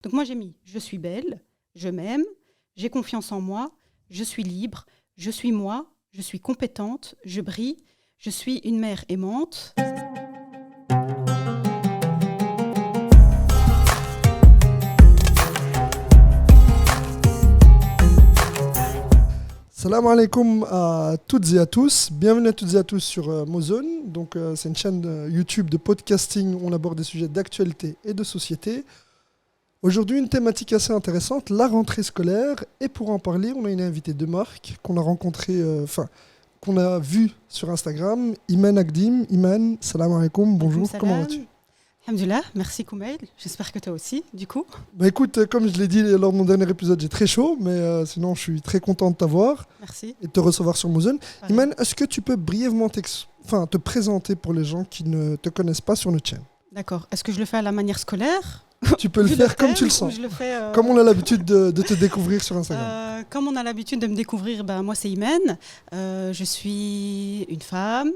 Donc moi j'ai mis « je suis belle, je m'aime, j'ai confiance en moi, je suis libre, je suis moi, je suis compétente, je brille, je suis une mère aimante ». Salam alaikum à toutes et à tous. Bienvenue à toutes et à tous sur Mozone. Donc, c'est une chaîne YouTube de podcasting où on aborde des sujets d'actualité et de société. Aujourd'hui, une thématique assez intéressante, la rentrée scolaire. Et pour en parler, on a une invitée de marque qu'on a rencontrée, qu'on a vue sur Instagram, Iman Agdim. Iman, salam alaikum, bonjour, comment vas-tu? Alhamdulillah, merci Koumail, j'espère que toi aussi, du coup. Bah écoute, comme je l'ai dit lors de mon dernier épisode, j'ai très chaud, mais sinon je suis très content de t'avoir. Merci. Et de te recevoir sur Mozone. Pareil. Iman, est-ce que tu peux brièvement te présenter pour les gens qui ne te connaissent pas sur notre chaîne? D'accord, est-ce que je le fais à la manière scolaire? Tu peux le faire comme tu le sens. Je le fais, Comme on a l'habitude de te découvrir sur Instagram. Comme on a l'habitude de me découvrir, moi c'est Iman, je suis une femme.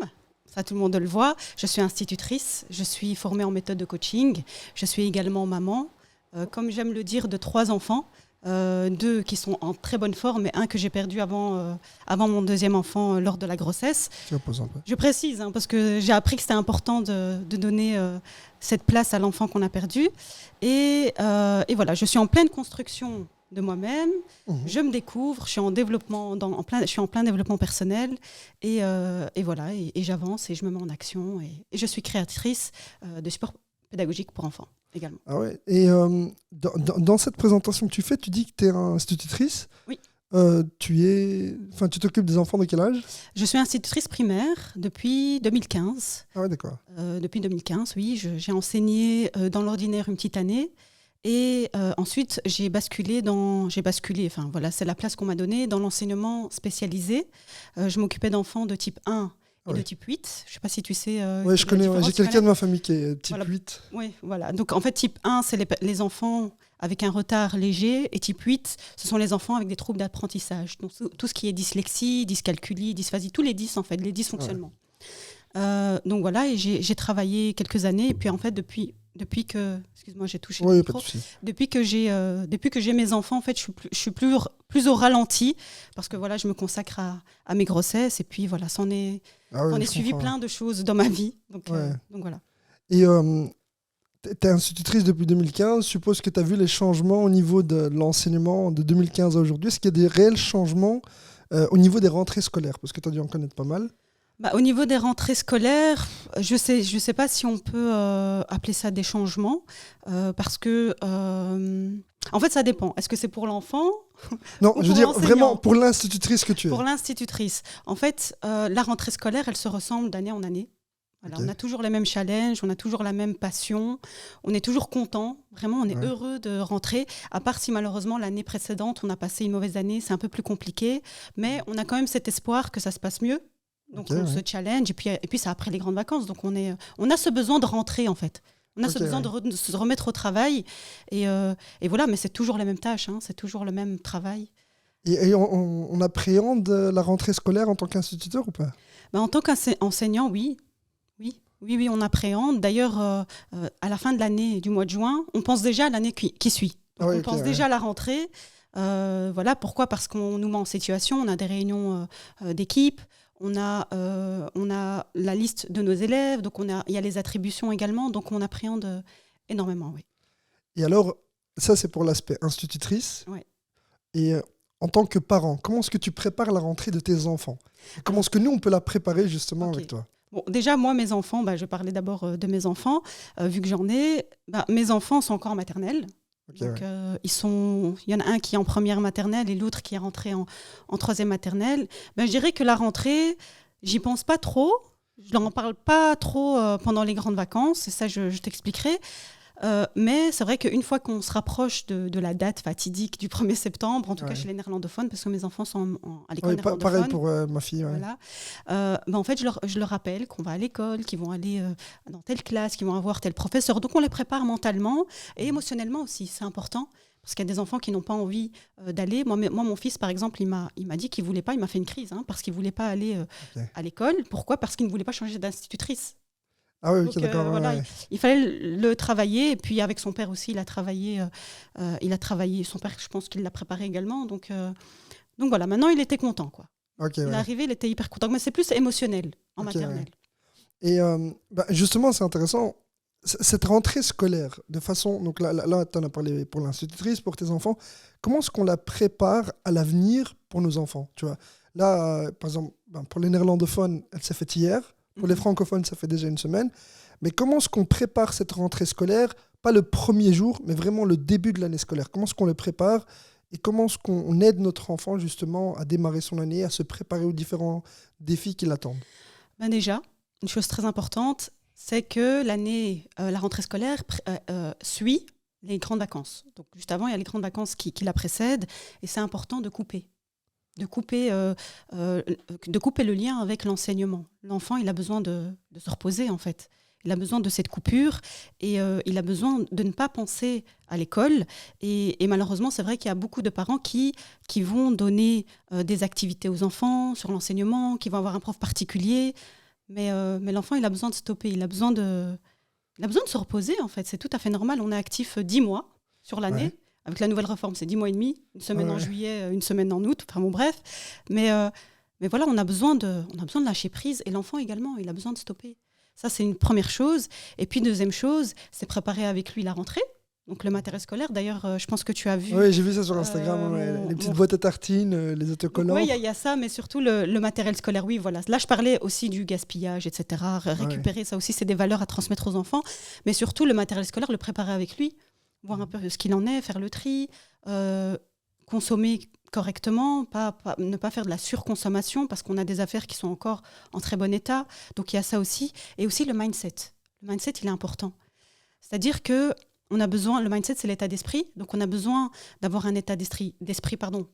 Ça, tout le monde le voit. Je suis institutrice, je suis formée en méthode de coaching. Je suis également maman, comme j'aime le dire, de 3 enfants. 2 qui sont en très bonne forme et un que j'ai perdu avant mon deuxième enfant lors de la grossesse. Tu reposes un peu. Je précise, parce que j'ai appris que c'était important de donner cette place à l'enfant qu'on a perdu. Et voilà, je suis en pleine construction de moi-même, je me découvre, je suis en plein développement personnel et voilà, et j'avance et je me mets en action et je suis créatrice de support pédagogique pour enfants également. Ah ouais. Et dans cette présentation que tu fais, tu dis que tu es institutrice. Oui. Tu t'occupes des enfants de quel âge? Je suis institutrice primaire depuis 2015. Ah ouais, d'accord. Depuis 2015, oui, j'ai enseigné dans l'ordinaire une petite année. Et ensuite, j'ai basculé, c'est la place qu'on m'a donnée dans l'enseignement spécialisé. Je m'occupais d'enfants de type 1 et de type 8. Je ne sais pas si tu sais. Oui, je connais. J'ai quelqu'un de ma famille qui est type 8. Oui, voilà. Donc, en fait, type 1, c'est les enfants avec un retard léger. Et type 8, ce sont les enfants avec des troubles d'apprentissage. Donc, tout ce qui est dyslexie, dyscalculie, dysphasie, tous les 10, en fait, les dysfonctionnements. Ouais. Donc, voilà, et j'ai travaillé quelques années. Et puis, en fait, depuis que, excuse-moi, j'ai touché le micro. Depuis que j'ai mes enfants, en fait, je suis plus au ralenti parce que voilà, je me consacre à mes grossesses et puis voilà, s'en est suivi plein de choses dans ma vie. Donc voilà. Et tu es institutrice depuis 2015. Je suppose que tu as vu les changements au niveau de l'enseignement de 2015 à aujourd'hui. Est-ce qu'il y a des réels changements au niveau des rentrées scolaires? Parce que tu as dû en connaître pas mal. Au niveau des rentrées scolaires, je sais pas si on peut appeler ça des changements, parce que, en fait, ça dépend. Est-ce que c'est pour l'enfant? Non, je veux dire vraiment pour l'institutrice que tu es. Pour l'institutrice. En fait, la rentrée scolaire, elle se ressemble d'année en année. Voilà, okay. On a toujours les mêmes challenges, on a toujours la même passion, on est toujours content, vraiment, on est heureux de rentrer, à part si malheureusement l'année précédente, on a passé une mauvaise année, c'est un peu plus compliqué, mais on a quand même cet espoir que ça se passe mieux. Donc on se challenge et puis c'est après les grandes vacances. Donc on a ce besoin de rentrer en fait. On a ce besoin de se remettre au travail et voilà, mais c'est toujours les mêmes tâches, c'est toujours le même travail. Et on appréhende la rentrée scolaire en tant qu'instituteur ou pas? En tant qu'enseignant, oui, on appréhende. D'ailleurs, à la fin de l'année, du mois de juin, on pense déjà à l'année qui suit. Donc, on pense déjà à la rentrée. Voilà, pourquoi? Parce qu'on nous met en situation, on a des réunions d'équipe. On a la liste de nos élèves, donc il y a les attributions également, donc on appréhende énormément, oui. Et alors, ça c'est pour l'aspect institutrice. Oui. Et en tant que parent, comment est-ce que tu prépares la rentrée de tes enfants? Comment est-ce que nous, on peut la préparer justement avec toi? Bon, déjà, moi, mes enfants, je parlais d'abord de mes enfants, vu que j'en ai. Mes enfants sont encore en maternelle. Donc, il y en a un qui est en première maternelle et l'autre qui est rentré en 3e maternelle. Je dirais que la rentrée, j'y pense pas trop. Je n'en parle pas trop pendant les grandes vacances. Et ça, je t'expliquerai. Mais c'est vrai qu'une fois qu'on se rapproche de la date fatidique du 1er septembre, en tout cas chez les néerlandophones, parce que mes enfants sont à l'école néerlandophone. Pareil pour ma fille. Voilà. En fait, je leur rappelle qu'on va à l'école, qu'ils vont aller dans telle classe, qu'ils vont avoir tel professeur. Donc, on les prépare mentalement et émotionnellement aussi. C'est important. Parce qu'il y a des enfants qui n'ont pas envie d'aller. Moi, mon fils, par exemple, il m'a dit qu'il ne voulait pas. Il m'a fait une crise parce qu'il ne voulait pas aller à l'école. Pourquoi? Parce qu'il ne voulait pas changer d'institutrice. Ah oui, ok, Donc, d'accord. voilà, Ouais. il fallait le travailler. Et puis avec son père aussi, il a travaillé. Son père, je pense qu'il l'a préparé également. Donc voilà, maintenant il était content, quoi. Ok, Il est ouais. arrivé, il était hyper content. Mais c'est plus émotionnel en Ok, maternelle. ouais. Et justement, c'est intéressant, cette rentrée scolaire, de façon, donc là tu en as parlé pour l'institutrice, pour tes enfants, comment est-ce qu'on la prépare à l'avenir pour nos enfants, tu vois? Là, par exemple, pour les néerlandophones, elle s'est faite hier, pour les francophones, ça fait déjà une semaine, mais comment est-ce qu'on prépare cette rentrée scolaire, pas le premier jour, mais vraiment le début de l'année scolaire? Comment est-ce qu'on le prépare et comment est-ce qu'on aide notre enfant justement à démarrer son année, à se préparer aux différents défis qui l'attendent? Ben déjà, une chose très importante, c'est que la rentrée scolaire suit les grandes vacances. Donc juste avant, il y a les grandes vacances qui la précèdent, et c'est important de couper. De couper le lien avec l'enseignement. L'enfant, il a besoin de se reposer, en fait. Il a besoin de cette coupure et il a besoin de ne pas penser à l'école. Et malheureusement, c'est vrai qu'il y a beaucoup de parents qui vont donner des activités aux enfants sur l'enseignement, qui vont avoir un prof particulier. Mais l'enfant, il a besoin de stopper, il a besoin de se reposer, en fait. C'est tout à fait normal. On est actif 10 mois sur l'année. Ouais. Avec la nouvelle réforme, c'est 10 mois et demi, une semaine en Ouais. juillet, une semaine en août, enfin bon, bref. Mais voilà, on a besoin de lâcher prise, et l'enfant également, il a besoin de stopper. Ça, c'est une première chose. Et puis, deuxième chose, c'est préparer avec lui la rentrée. Donc, le matériel scolaire, d'ailleurs, je pense que tu as vu. Oui, j'ai vu ça sur Instagram, ouais, les petites boîtes à tartines, les autocollants. Oui, il y a ça, mais surtout le matériel scolaire. Oui, voilà. Là, je parlais aussi du gaspillage, etc. Récupérer, ça aussi, c'est des valeurs à transmettre aux enfants. Mais surtout, le matériel scolaire, le préparer avec lui, voir un peu ce qu'il en est, faire le tri, consommer correctement, ne pas faire de la surconsommation, parce qu'on a des affaires qui sont encore en très bon état. Donc, il y a ça aussi. Et aussi le mindset. Le mindset, il est important. C'est-à-dire que le mindset, c'est l'état d'esprit. Donc, on a besoin d'avoir un état d'esprit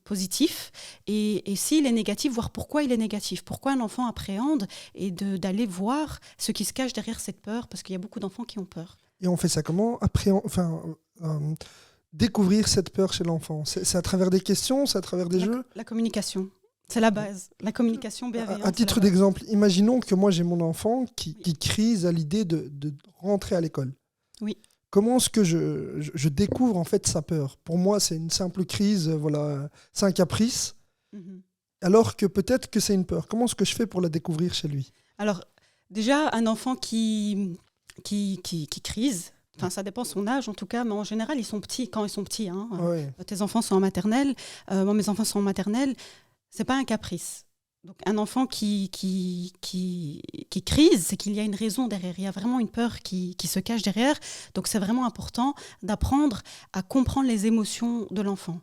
positif. Et s'il est négatif, voir pourquoi il est négatif. Pourquoi un enfant appréhende, et d'aller voir ce qui se cache derrière cette peur, parce qu'il y a beaucoup d'enfants qui ont peur. Et on fait ça comment? Découvrir cette peur chez l'enfant. C'est à travers des questions, c'est à travers des jeux? La communication, c'est la base. La communication bienveillante. À titre d'exemple, imaginons que moi j'ai mon enfant qui crise à l'idée de rentrer à l'école. Oui. Comment est-ce que je découvre en fait sa peur? Pour moi, c'est une simple crise, voilà, c'est un caprice, alors que peut-être que c'est une peur. Comment est-ce que je fais pour la découvrir chez lui? Alors, déjà, un enfant qui crise, ça dépend de son âge en tout cas, mais en général, ils sont petits quand ils sont petits. Hein. Ouais. Tes enfants sont en maternelle, moi, mes enfants sont en maternelle, c'est pas un caprice. Donc, un enfant qui crise, c'est qu'il y a une raison derrière. Il y a vraiment une peur qui se cache derrière. Donc, c'est vraiment important d'apprendre à comprendre les émotions de l'enfant.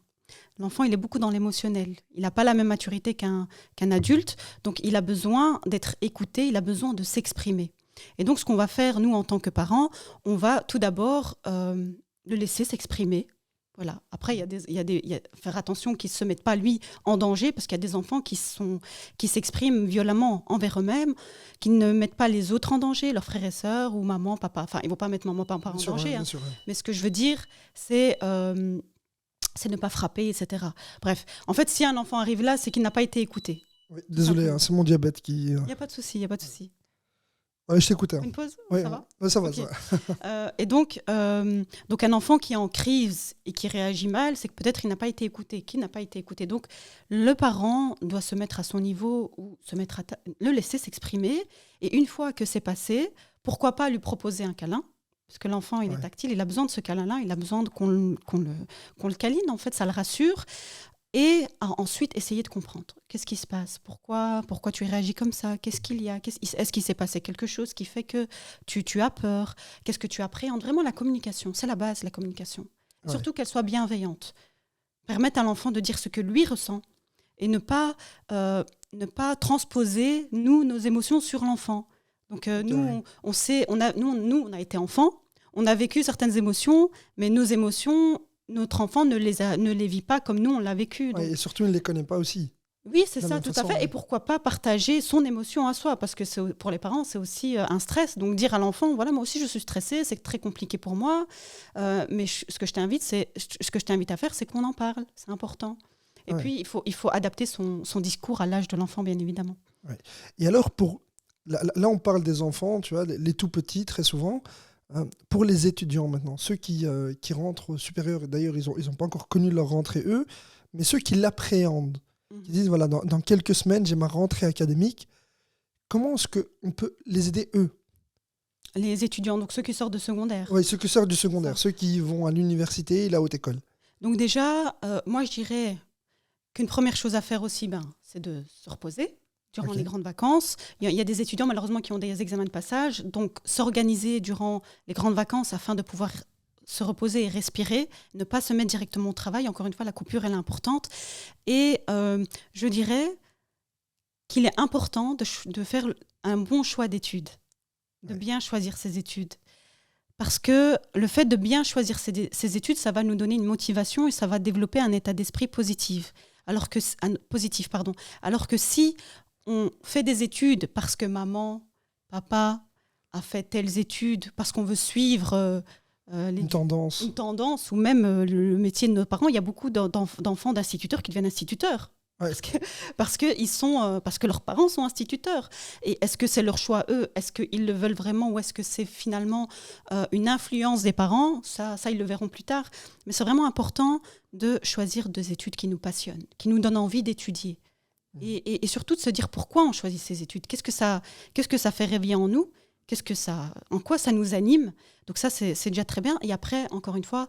L'enfant, il est beaucoup dans l'émotionnel. Il n'a pas la même maturité qu'un adulte. Donc, il a besoin d'être écouté, il a besoin de s'exprimer. Et donc, ce qu'on va faire, nous, en tant que parents, on va tout d'abord le laisser s'exprimer. Voilà. Après, il y a faire attention qu'ils ne se mettent pas, lui, en danger, parce qu'il y a des enfants qui s'expriment violemment envers eux-mêmes, qui ne mettent pas les autres en danger, leurs frères et sœurs, ou maman, papa. Enfin, ils ne vont pas mettre maman, papa en danger. Hein. Mais ce que je veux dire, c'est ne pas frapper, etc. Bref, en fait, si un enfant arrive là, c'est qu'il n'a pas été écouté. Oui, désolé, c'est mon diabète qui... Il n'y a pas de souci, il n'y a pas de souci. Ouais, je t'écoute. Une pause? Ouais, ça va? Ouais, ça va, okay. ça va. Et donc un enfant qui est en crise et qui réagit mal, c'est que peut-être il n'a pas été écouté. Qui n'a pas été écouté? Donc, le parent doit se mettre à son niveau ou le laisser s'exprimer. Et une fois que c'est passé, pourquoi pas lui proposer un câlin? Parce que l'enfant, il est tactile, il a besoin de ce câlin-là, il a besoin qu'on le câline, en fait, ça le rassure. Et ensuite, essayer de comprendre. Qu'est-ce qui se passe? Pourquoi tu réagis comme ça? Qu'est-ce qu'il y a? Est-ce qu'il s'est passé quelque chose qui fait que tu as peur? Qu'est-ce que tu appréhendes? Vraiment, la communication, c'est la base, la communication. Ouais. Surtout qu'elle soit bienveillante. Permettre à l'enfant de dire ce que lui ressent et ne pas transposer, nous, nos émotions sur l'enfant. Donc, nous, on a été enfants, on a vécu certaines émotions, mais nos émotions... Notre enfant ne les vit pas comme nous, on l'a vécu. Ouais, et surtout, il ne les connaît pas aussi. Oui, c'est ça, tout à fait. Et pourquoi pas partager son émotion à soi? Parce que pour les parents, c'est aussi un stress. Donc, dire à l'enfant, voilà, moi aussi, je suis stressée, c'est très compliqué pour moi. Mais ce que je t'invite à faire, c'est qu'on en parle. C'est important. Et puis, il faut adapter son discours à l'âge de l'enfant, bien évidemment. Ouais. Et alors, pour là, on parle des enfants, tu vois, les tout petits, très souvent. Pour les étudiants maintenant, ceux qui rentrent au supérieur, et d'ailleurs, ils ont pas encore connu leur rentrée, eux, mais ceux qui l'appréhendent, qui disent, voilà, dans quelques semaines, j'ai ma rentrée académique, comment est-ce qu'on peut les aider, eux? Les étudiants, donc ceux qui sortent de secondaire. Oui, ceux qui sortent du secondaire, ceux qui vont à l'université et la haute école. Donc déjà, moi, je dirais qu'une première chose à faire aussi, c'est de se reposer durant les grandes vacances. Il y a des étudiants, malheureusement, qui ont des examens de passage. Donc, s'organiser durant les grandes vacances afin de pouvoir se reposer et respirer, ne pas se mettre directement au travail. Encore une fois, la coupure, elle est importante. Et je dirais qu'il est important de faire un bon choix d'études, de bien choisir ses études. Parce que le fait de bien choisir ses études, ça va nous donner une motivation et ça va développer un état d'esprit positif. Alors que si on fait des études parce que maman, papa a fait telles études, parce qu'on veut suivre une tendance ou même le métier de nos parents, il y a beaucoup d'enfants d'instituteurs qui deviennent instituteurs. Ouais. Parce que leurs parents sont instituteurs. Et est-ce que c'est leur choix, eux? Est-ce qu'ils le veulent vraiment ou est-ce que c'est finalement une influence des parents? Ça, ils le verront plus tard. Mais c'est vraiment important de choisir des études qui nous passionnent, qui nous donnent envie d'étudier. Et surtout de se dire pourquoi on choisit ces études. Qu'est-ce que ça fait réveiller en nous? En quoi ça nous anime? Donc ça, c'est déjà très bien. Et après, encore une fois,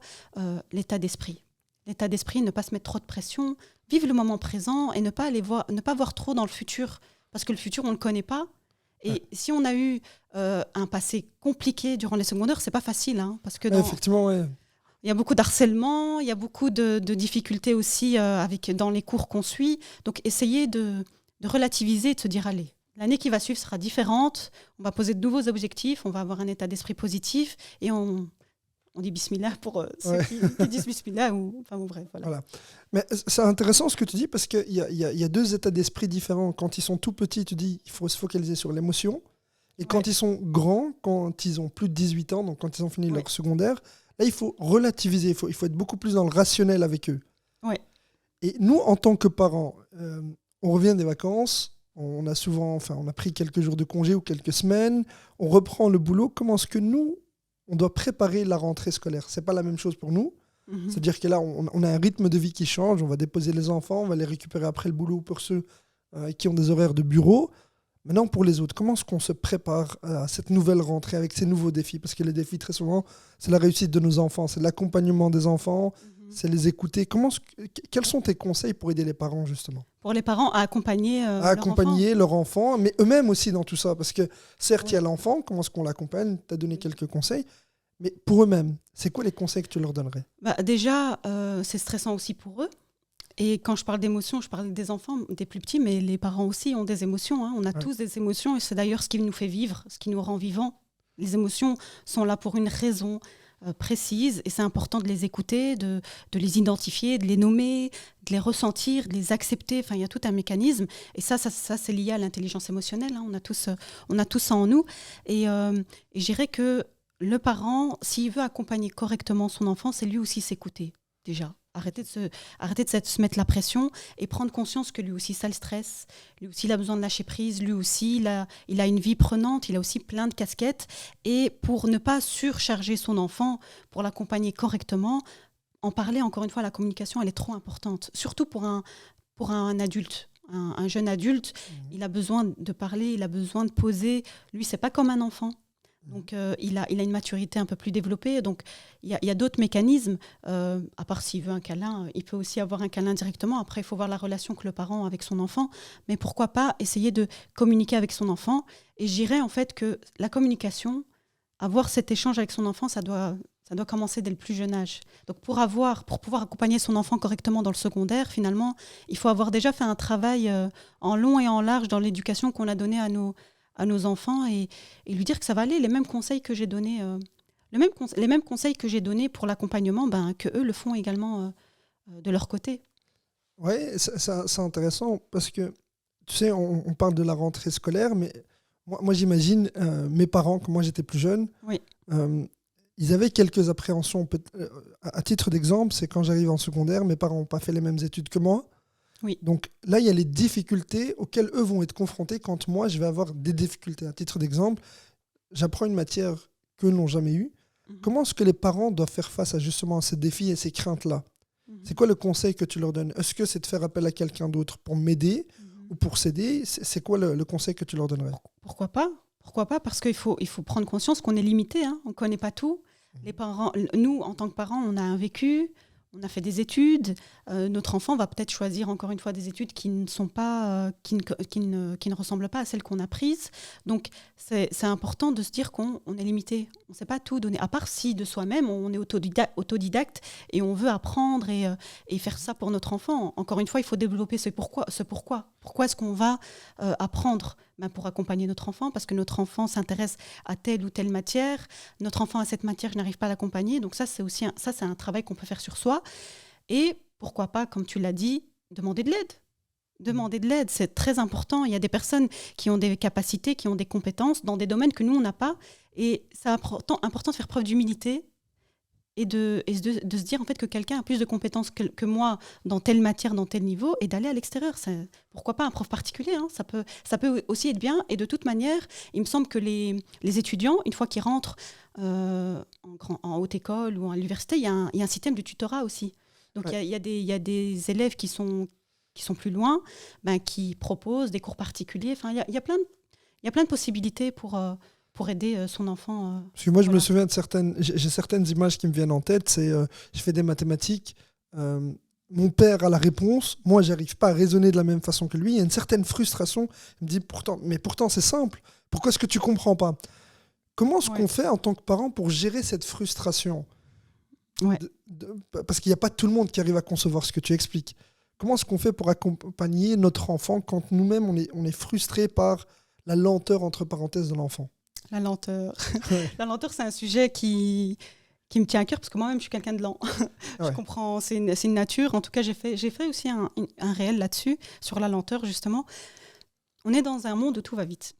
l'état d'esprit. L'état d'esprit, ne pas se mettre trop de pression, vivre le moment présent et ne pas voir trop dans le futur. Parce que le futur, on ne le connaît pas. Et si on a eu un passé compliqué durant les secondaires, c'est pas facile. Hein, parce que effectivement, ouais. Il y a beaucoup d'harcèlement, il y a beaucoup de difficultés aussi dans les cours qu'on suit. Donc, essayer de relativiser et de se dire, allez, l'année qui va suivre sera différente, on va poser de nouveaux objectifs, on va avoir un état d'esprit positif et on dit bismillah pour ceux qui disent bismillah. Bref, voilà. Mais c'est intéressant ce que tu dis parce qu'il y a deux états d'esprit différents. Quand ils sont tout petits, tu dis il faut se focaliser sur l'émotion. Et quand ils sont grands, quand ils ont plus de 18 ans, donc quand ils ont fini leur secondaire, là, il faut relativiser, il faut être beaucoup plus dans le rationnel avec eux. Ouais. Et nous, en tant que parents, on revient des vacances, on a pris quelques jours de congé ou quelques semaines, on reprend le boulot. Comment est-ce que nous, on doit préparer la rentrée scolaire? C'est pas la même chose pour nous. C'est-à-dire que là, on a un rythme de vie qui change, on va déposer les enfants, on va les récupérer après le boulot pour ceux qui ont des horaires de bureau. Maintenant, pour les autres, comment est-ce qu'on se prépare à cette nouvelle rentrée avec ces nouveaux défis? Parce que les défis, très souvent, c'est la réussite de nos enfants, c'est l'accompagnement des enfants, c'est les écouter. Quels sont tes conseils pour aider les parents, justement? Pour les parents, à accompagner leur enfant, mais eux-mêmes aussi dans tout ça. Parce que, certes, il y a l'enfant, comment est-ce qu'on l'accompagne? Tu as donné quelques conseils. Mais pour eux-mêmes, c'est quoi les conseils que tu leur donnerais? Déjà, c'est stressant aussi pour eux. Et quand je parle d'émotions, je parle des enfants, des plus petits, mais les parents aussi ont des émotions. Hein. On a tous des émotions et c'est d'ailleurs ce qui nous fait vivre, ce qui nous rend vivants. Les émotions sont là pour une raison précise et c'est important de les écouter, de les identifier, de les nommer, de les ressentir, de les accepter. Enfin, il y a tout un mécanisme et ça c'est lié à l'intelligence émotionnelle. Hein. On a tous ça en nous. Et je dirais que le parent, s'il veut accompagner correctement son enfant, c'est lui aussi s'écouter déjà. Arrêter de se mettre la pression et prendre conscience que lui aussi ça le stresse, lui aussi il a besoin de lâcher prise, lui aussi il a une vie prenante, il a aussi plein de casquettes et pour ne pas surcharger son enfant, pour l'accompagner correctement, en parler encore une fois, la communication elle est trop importante, surtout pour un adulte. Un jeune adulte, il a besoin de parler, il a besoin de poser, lui c'est pas comme un enfant. Donc, il a une maturité un peu plus développée. Donc, il y a d'autres mécanismes. À part s'il veut un câlin, il peut aussi avoir un câlin directement. Après, il faut voir la relation que le parent a avec son enfant. Mais pourquoi pas essayer de communiquer avec son enfant? Et je dirais en fait que la communication, avoir cet échange avec son enfant, ça doit commencer dès le plus jeune âge. Donc, pour pouvoir accompagner son enfant correctement dans le secondaire, finalement, il faut avoir déjà fait un travail en long et en large dans l'éducation qu'on a donnée à nos enfants et lui dire que ça va aller. Les mêmes conseils que j'ai donnés, les mêmes conseils que j'ai donnés pour l'accompagnement, que eux le font également de leur côté. Oui, c'est intéressant parce que, tu sais, on parle de la rentrée scolaire, mais moi j'imagine mes parents, quand moi j'étais plus jeune, ils avaient quelques appréhensions. À titre d'exemple, c'est quand j'arrive en secondaire, mes parents n'ont pas fait les mêmes études que moi. Oui. Donc là, il y a les difficultés auxquelles eux vont être confrontés quand moi, je vais avoir des difficultés. À titre d'exemple, j'apprends une matière qu'eux n'ont jamais eue. Comment est-ce que les parents doivent faire face à justement ces défis et ces craintes-là? C'est quoi le conseil que tu leur donnes? Est-ce que c'est de faire appel à quelqu'un d'autre pour m'aider ou pour s'aider? C'est quoi le conseil que tu leur donnerais? Pourquoi pas? Pourquoi pas? Parce qu'il faut prendre conscience qu'on est limité, hein. On ne connaît pas tout. Les parents, nous, en tant que parents, on a un vécu, on a fait des études. Notre enfant va peut-être choisir encore une fois des études qui ne sont pas, qui ne ressemblent pas à celles qu'on a prises. Donc, c'est important de se dire qu'on est limité. On ne sait pas tout donner. À part si de soi-même, on est autodidacte et on veut apprendre et faire ça pour notre enfant. Encore une fois, il faut développer ce pourquoi. Pourquoi est-ce qu'on va apprendre? Pour accompagner notre enfant, parce que notre enfant s'intéresse à telle ou telle matière. Notre enfant a cette matière, je n'arrive pas à l'accompagner. Donc ça, c'est aussi c'est un travail qu'on peut faire sur soi. Et pourquoi pas, comme tu l'as dit, demander de l'aide. Demander de l'aide, c'est très important. Il y a des personnes qui ont des capacités, qui ont des compétences dans des domaines que nous, on n'a pas. Et c'est important de faire preuve d'humilité et de se dire en fait que quelqu'un a plus de compétences que moi dans telle matière, dans tel niveau, et d'aller à l'extérieur. Pourquoi pas un prof particulier, hein, ça peut aussi être bien. Et de toute manière, il me semble que les étudiants, une fois qu'ils rentrent en haute école ou à l'université, il y a un système de tutorat aussi. Donc il y a des élèves qui sont plus loin, qui proposent des cours particuliers. Enfin, il y a plein de possibilités pour aider son enfant. Parce que moi, je me souviens j'ai certaines images qui me viennent en tête. C'est, je fais des mathématiques, mon père a la réponse, moi, j'arrive pas à raisonner de la même façon que lui. Il y a une certaine frustration. Il me dit, pourtant, c'est simple. Pourquoi est-ce que tu comprends pas? Comment est-ce qu'on fait en tant que parent pour gérer cette frustration? Parce qu'il n'y a pas tout le monde qui arrive à concevoir ce que tu expliques. Comment est-ce qu'on fait pour accompagner notre enfant quand nous-mêmes, on est frustrés par la lenteur, entre parenthèses, de l'enfant? La lenteur. La lenteur, c'est un sujet qui me tient à cœur parce que moi-même, je suis quelqu'un de lent. Je comprends, c'est une nature. En tout cas, j'ai fait aussi un réel là-dessus, sur la lenteur, justement. On est dans un monde où tout va vite.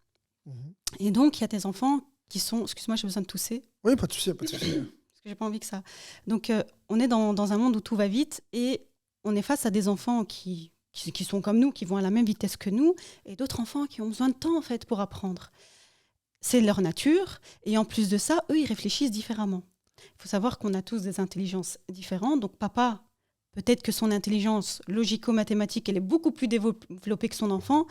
Et donc, il y a des enfants qui sont... Excuse-moi, j'ai besoin de tousser. Oui, pas de souci, pas de souci. Parce que j'ai pas envie que ça... Donc, on est dans un monde où tout va vite et on est face à des enfants qui sont comme nous, qui vont à la même vitesse que nous, et d'autres enfants qui ont besoin de temps, en fait, pour apprendre. C'est leur nature, et en plus de ça, eux, ils réfléchissent différemment. Il faut savoir qu'on a tous des intelligences différentes. Donc papa, peut-être que son intelligence logico-mathématique, elle est beaucoup plus développée que son enfant,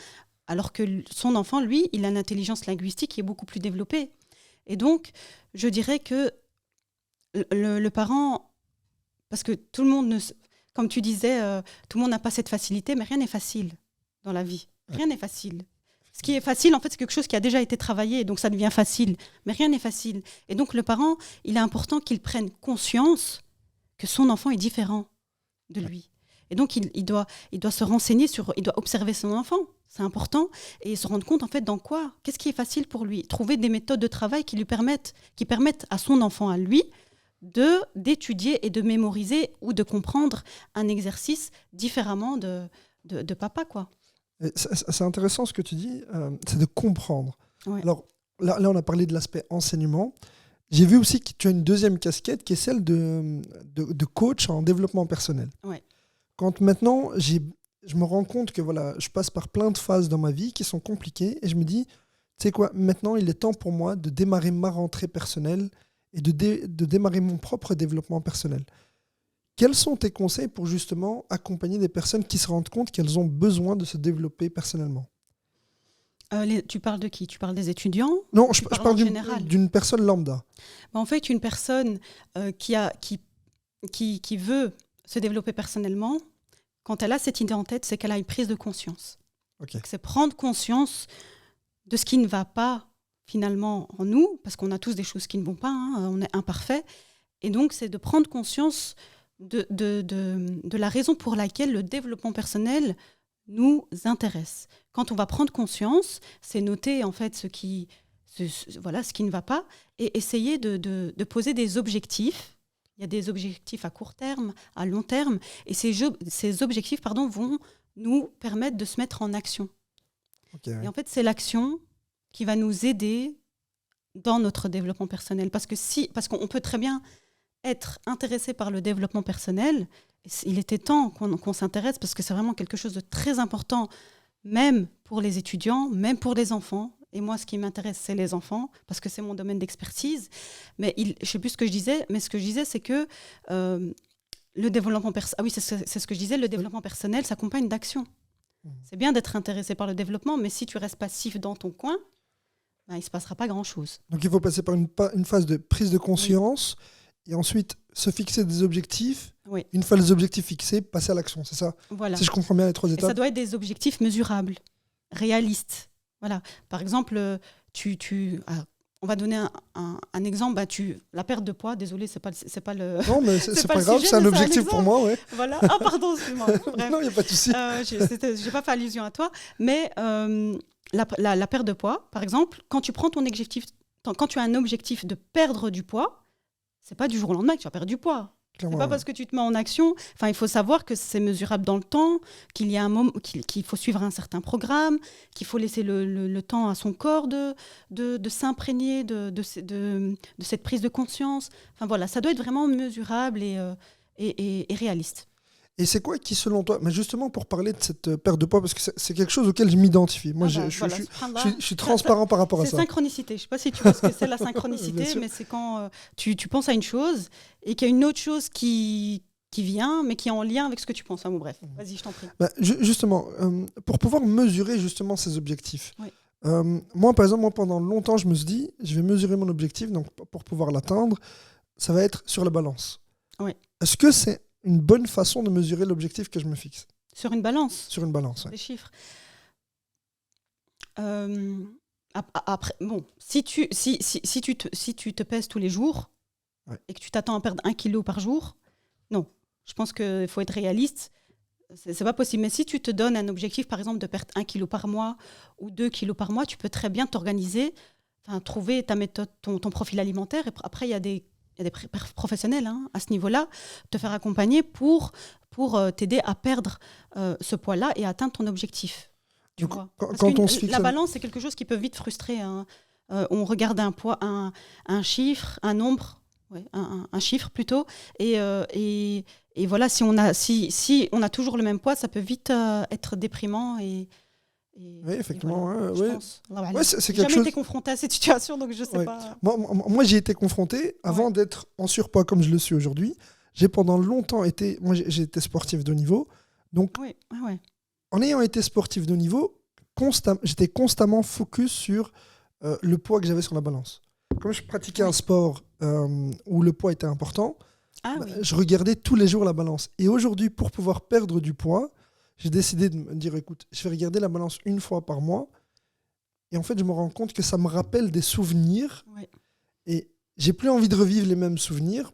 alors que son enfant, lui, il a une intelligence linguistique qui est beaucoup plus développée. Et donc, je dirais que le parent, parce que tout le monde, comme tu disais, tout le monde n'a pas cette facilité, mais rien n'est facile dans la vie. Rien n'est facile. Ce qui est facile, en fait, c'est quelque chose qui a déjà été travaillé, donc ça devient facile. Mais rien n'est facile. Et donc, le parent, il est important qu'il prenne conscience que son enfant est différent de lui. Et donc, il doit se renseigner il doit observer son enfant. C'est important. Et se rendre compte, en fait, qu'est-ce qui est facile pour lui. Trouver des méthodes de travail qui permettent à son enfant, à lui, d'étudier et de mémoriser ou de comprendre un exercice différemment de papa, quoi. C'est intéressant ce que tu dis, c'est de comprendre. Ouais. Alors là, on a parlé de l'aspect enseignement. J'ai vu aussi que tu as une deuxième casquette qui est celle de coach en développement personnel. Ouais. Quand maintenant, je me rends compte que je passe par plein de phases dans ma vie qui sont compliquées et je me dis, tu sais quoi, maintenant il est temps pour moi de démarrer ma rentrée personnelle et de démarrer mon propre développement personnel. Quels sont tes conseils pour justement accompagner des personnes qui se rendent compte qu'elles ont besoin de se développer personnellement? Tu parles de qui? Tu parles des étudiants? Non, je parle d'une personne lambda. En fait, une personne qui veut se développer personnellement, quand elle a cette idée en tête, c'est qu'elle a une prise de conscience. Okay. C'est prendre conscience de ce qui ne va pas finalement en nous, parce qu'on a tous des choses qui ne vont pas, hein, on est imparfait. Et donc, c'est de prendre conscience de la raison pour laquelle le développement personnel nous intéresse. Quand on va prendre conscience, c'est noter en fait ce qui ne va pas et essayer de poser des objectifs. Il y a des objectifs à court terme, à long terme, et ces objectifs vont nous permettre de se mettre en action. Okay, et en fait, c'est l'action qui va nous aider dans notre développement personnel. Parce qu'on peut très bien être intéressé par le développement personnel Il était temps qu'on s'intéresse parce que c'est vraiment quelque chose de très important, même pour les étudiants, même pour les enfants. Et moi, ce qui m'intéresse, c'est les enfants, parce que c'est mon domaine d'expertise. Mais je ne sais plus ce que je disais, mais ce que je disais, c'est que le développement personnel, c'est ce que je disais, le développement personnel s'accompagne d'action. C'est bien d'être intéressé par le développement, mais si tu restes passif dans ton coin, ben, il ne se passera pas grand-chose. Donc il faut passer par une phase de prise de conscience et ensuite se fixer des objectifs. Oui. Une fois les objectifs fixés, passer à l'action, c'est ça? Voilà. Si je comprends bien les 3 étapes. Et ça doit être des objectifs mesurables, réalistes. Voilà. Par exemple, on va donner un exemple. La perte de poids, désolé, c'est pas le. Non, mais c'est pas grave, sujet, c'est un mais objectif pour moi, ouais. Voilà. Ah, pardon, excuse-moi. Bref. Non, il n'y a pas de souci. J'ai pas fait allusion à toi, mais la perte de poids, par exemple, quand tu prends ton objectif, quand tu as un objectif de perdre du poids, c'est pas du jour au lendemain que tu vas perdre du poids. C'est pas parce que tu te mets en action. Enfin, il faut savoir que c'est mesurable dans le temps, qu'il y a un moment, qu'il faut suivre un certain programme, qu'il faut laisser le temps à son corps de s'imprégner de cette prise de conscience. Enfin voilà, ça doit être vraiment mesurable et réaliste. Et c'est quoi qui, selon toi, mais justement pour parler de cette perte de poids, parce que c'est quelque chose auquel je m'identifie. Moi, je suis transparent par rapport à ça. C'est synchronicité. Je ne sais pas si tu vois ce que c'est la synchronicité, mais c'est quand tu penses à une chose et qu'il y a une autre chose qui vient, mais qui est en lien avec ce que tu penses. Bon, bref, vas-y, je t'en prie. Justement, pour pouvoir mesurer justement ces objectifs, oui. Moi, par exemple, pendant longtemps, je me suis dit, je vais mesurer mon objectif, donc pour pouvoir l'atteindre, ça va être sur la balance. Oui. Est-ce que c'est une bonne façon de mesurer l'objectif que je me fixe? Sur une balance. Sur une balance, oui. Des chiffres. Après, bon, si tu te pèses tous les jours et que tu t'attends à perdre 1 kilo par jour, non. Je pense qu'il faut être réaliste. C'est pas possible. Mais si tu te donnes un objectif, par exemple, de perdre 1 kilo par mois ou 2 kilos par mois, tu peux très bien t'organiser, trouver ta méthode, ton profil alimentaire. Et après, il y a des professionnels à ce niveau-là, te faire accompagner pour t'aider à perdre ce poids-là et atteindre ton objectif. La balance, c'est quelque chose qui peut vite frustrer. On regarde un poids, un chiffre, un nombre, un chiffre plutôt, et voilà, si on a toujours le même poids, ça peut vite être déprimant et oui, effectivement. Voilà, c'est quelque chose. J'ai jamais été confronté à cette situation, donc je ne sais pas. Moi, j'y ai été confronté avant d'être en surpoids comme je le suis aujourd'hui. J'ai pendant longtemps été... Moi, j'ai été sportif de haut niveau. Donc, en ayant été sportif de haut niveau, j'étais constamment focus sur le poids que j'avais sur la balance. Comme je pratiquais un sport où le poids était important, je regardais tous les jours la balance. Et aujourd'hui, pour pouvoir perdre du poids, j'ai décidé de me dire, écoute, je vais regarder la balance une fois par mois. Et en fait, je me rends compte que ça me rappelle des souvenirs. Oui. Et j'ai plus envie de revivre les mêmes souvenirs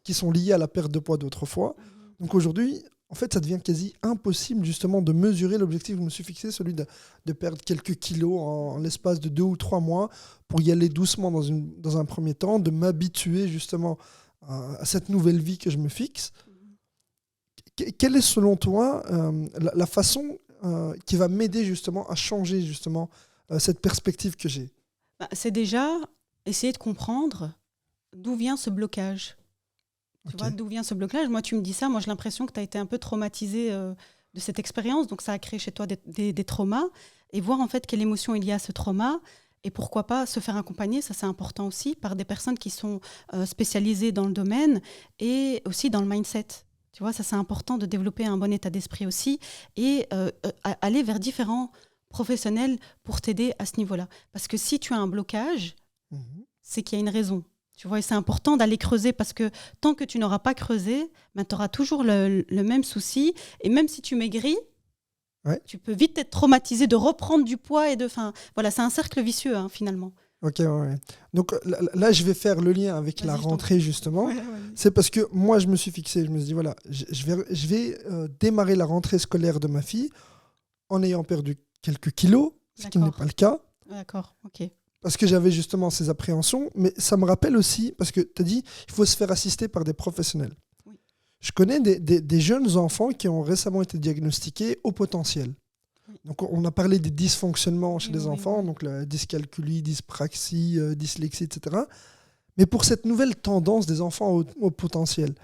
qui sont liés à la perte de poids d'autrefois. Donc aujourd'hui, en fait, ça devient quasi impossible justement de mesurer l'objectif que je me suis fixé, celui de perdre quelques kilos en l'espace de 2 ou 3 mois pour y aller doucement dans un premier temps, de m'habituer justement à cette nouvelle vie que je me fixe. Quelle est selon toi la façon qui va m'aider justement à changer justement cette perspective que j'ai? C'est déjà essayer de comprendre d'où vient ce blocage. Tu vois, d'où vient ce blocage? Moi, tu me dis ça, moi j'ai l'impression que tu as été un peu traumatisé de cette expérience, donc ça a créé chez toi des traumas, et voir en fait quelle émotion il y a à ce trauma, et pourquoi pas se faire accompagner, ça c'est important aussi, par des personnes qui sont spécialisées dans le domaine, et aussi dans le mindset. Tu vois, ça c'est important de développer un bon état d'esprit aussi et aller vers différents professionnels pour t'aider à ce niveau-là. Parce que si tu as un blocage, c'est qu'il y a une raison. Tu vois, et c'est important d'aller creuser parce que tant que tu n'auras pas creusé, ben, tu auras toujours le même souci. Et même si tu maigris, tu peux vite être traumatisé de reprendre du poids. Voilà, c'est un cercle vicieux finalement. Ok, ouais. Donc là, je vais faire le lien avec la rentrée, justement. C'est parce que moi, je me suis fixé, je me suis dit, voilà, je vais démarrer la rentrée scolaire de ma fille en ayant perdu quelques kilos, ce qui n'est pas le cas. D'accord, ok. Parce que j'avais justement ces appréhensions, mais ça me rappelle aussi, parce que tu as dit, il faut se faire assister par des professionnels. Oui. Je connais des jeunes enfants qui ont récemment été diagnostiqués au potentiel. Donc, on a parlé des dysfonctionnements chez les enfants, donc la dyscalculie, dyspraxie, dyslexie, etc. Mais pour cette nouvelle tendance des enfants au potentiel,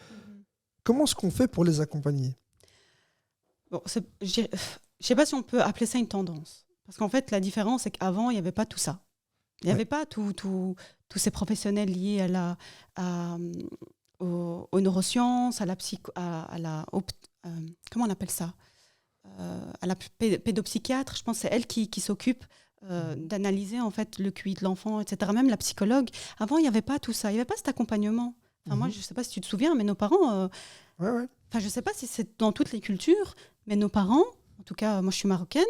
comment est-ce qu'on fait pour les accompagner? Bon, je ne sais pas si on peut appeler ça une tendance. Parce qu'en fait, la différence, c'est qu'avant, il n'y avait pas tout ça. Il n'y avait pas tous ces professionnels liés aux neurosciences, à la comment on appelle ça, à la pédopsychiatre. Je pense que c'est elle qui s'occupe d'analyser en fait le QI de l'enfant, etc. Même la psychologue. Avant, il n'y avait pas tout ça. Il n'y avait pas cet accompagnement. Enfin, moi, je ne sais pas si tu te souviens, mais nos parents... je ne sais pas si c'est dans toutes les cultures, mais nos parents, en tout cas, moi, je suis marocaine,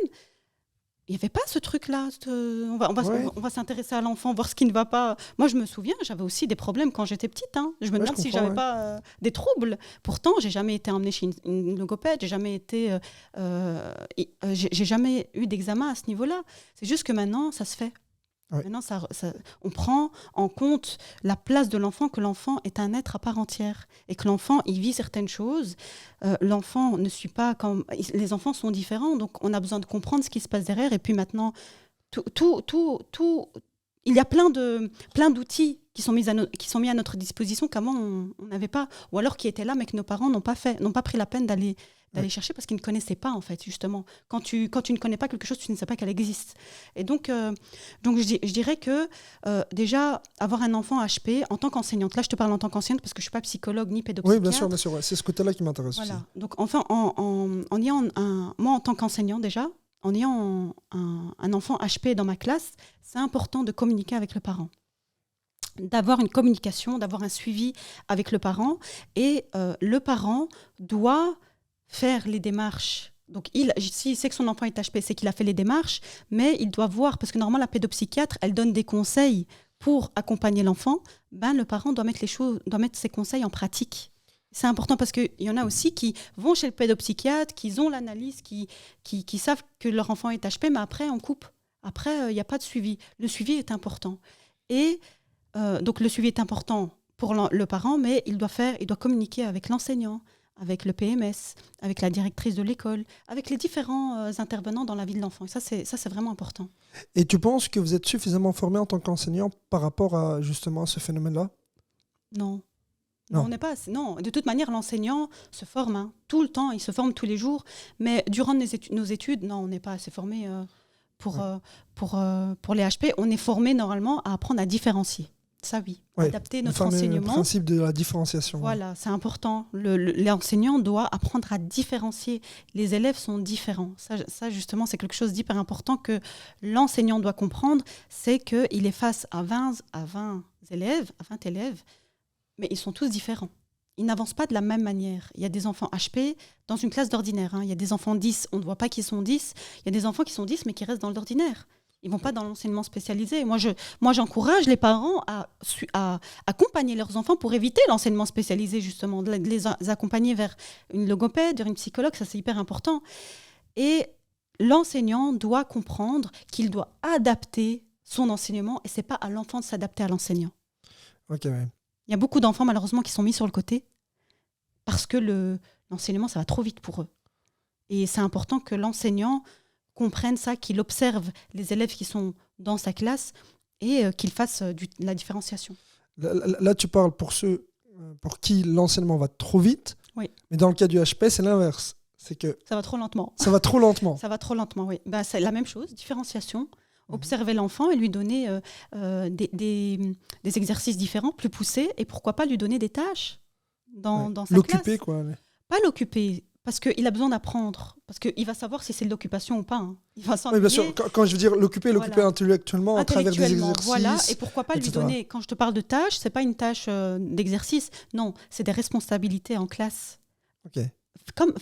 il n'y avait pas ce truc-là. On va s'intéresser à l'enfant, voir ce qui ne va pas. Moi, je me souviens, j'avais aussi des problèmes quand j'étais petite. Je me demande si j'avais pas des troubles. Pourtant, j'ai jamais été emmenée chez une logopède. J'ai jamais eu d'examen à ce niveau-là. C'est juste que maintenant, ça se fait. Ouais. Maintenant, on prend en compte la place de l'enfant, que l'enfant est un être à part entière et que l'enfant, il vit certaines choses. L'enfant ne suit pas comme... Les enfants sont différents, donc on a besoin de comprendre ce qui se passe derrière. Et puis maintenant, il y a plein d'outils qui sont mis à notre disposition qu'avant on n'avait pas, ou alors qui étaient là mais que nos parents n'ont pas pris la peine d'aller chercher parce qu'ils ne connaissaient pas, en fait, justement. Quand tu ne connais pas quelque chose, tu ne sais pas qu'elle existe. Et donc je dirais que déjà, avoir un enfant HP en tant qu'enseignante, là je te parle en tant qu'enseignante parce que je ne suis pas psychologue ni pédopsychiatre. Oui, bien sûr, ouais. C'est ce côté-là qui m'intéresse aussi. Donc enfin, moi en tant qu'enseignant déjà, en ayant un enfant HP dans ma classe, c'est important de communiquer avec le parent. D'avoir une communication, d'avoir un suivi avec le parent. Et le parent doit faire les démarches. Donc, s'il sait que son enfant est HP, c'est qu'il a fait les démarches, mais il doit voir, parce que normalement, la pédopsychiatre, elle donne des conseils pour accompagner l'enfant. Le parent doit mettre ses conseils en pratique. C'est important parce qu'il y en a aussi qui vont chez le pédopsychiatre, qui ont l'analyse, qui savent que leur enfant est HP, mais après, on coupe. Après, il n'y a pas de suivi. Le suivi est important. Et donc, le suivi est important pour le parent, mais il doit communiquer avec l'enseignant, avec le PMS, avec la directrice de l'école, avec les différents intervenants dans la vie de l'enfant. Et ça, c'est vraiment important. Et tu penses que vous êtes suffisamment formé en tant qu'enseignant par rapport à justement ce phénomène-là? Non. On n'est pas. Non, de toute manière, l'enseignant se forme tout le temps, il se forme tous les jours. Mais durant nos études, non, on n'est pas assez formé pour les HP. On est formé normalement à apprendre à différencier. Ça, oui. Adapter notre enseignement. Le principe de la différenciation. Voilà, c'est important. L'enseignant doit apprendre à différencier. Les élèves sont différents. Ça justement, c'est quelque chose d'hyper important que l'enseignant doit comprendre. C'est qu'il est face à 20 élèves, mais ils sont tous différents. Ils n'avancent pas de la même manière. Il y a des enfants HP dans une classe d'ordinaire. Il y a des enfants 10, on ne voit pas qu'ils sont 10. Il y a des enfants qui sont 10, mais qui restent dans l'ordinaire. Ils ne vont pas dans l'enseignement spécialisé. Moi, j'encourage les parents à accompagner leurs enfants pour éviter l'enseignement spécialisé, justement, de les accompagner vers une logopède, vers une psychologue, ça c'est hyper important. Et l'enseignant doit comprendre qu'il doit adapter son enseignement et ce n'est pas à l'enfant de s'adapter à l'enseignant. Ok, ouais. Il y a beaucoup d'enfants, malheureusement, qui sont mis sur le côté parce que l'enseignement, ça va trop vite pour eux. Et c'est important que l'enseignant comprenne ça, qu'il observe les élèves qui sont dans sa classe et qu'il fasse la différenciation. Là, tu parles pour ceux pour qui l'enseignement va trop vite, oui. Mais dans le cas du HP, c'est l'inverse. C'est que ça va trop lentement. Ça va trop lentement. Ça va trop lentement, oui. C'est la même chose, différenciation. Observer l'enfant et lui donner des exercices différents, plus poussés, et pourquoi pas lui donner des tâches dans sa classe. L'occuper, quoi. Pas l'occuper, parce qu'il a besoin d'apprendre, parce qu'il va savoir si c'est de l'occupation ou pas. Hein. Il va s'ennuyer. Oui, bien sûr. Quand je veux dire l'occuper intellectuellement, à travers des exercices. Voilà, et pourquoi pas lui donner, quand je te parle de tâches, c'est pas une tâche d'exercice, non, c'est des responsabilités en classe. Ok. Comme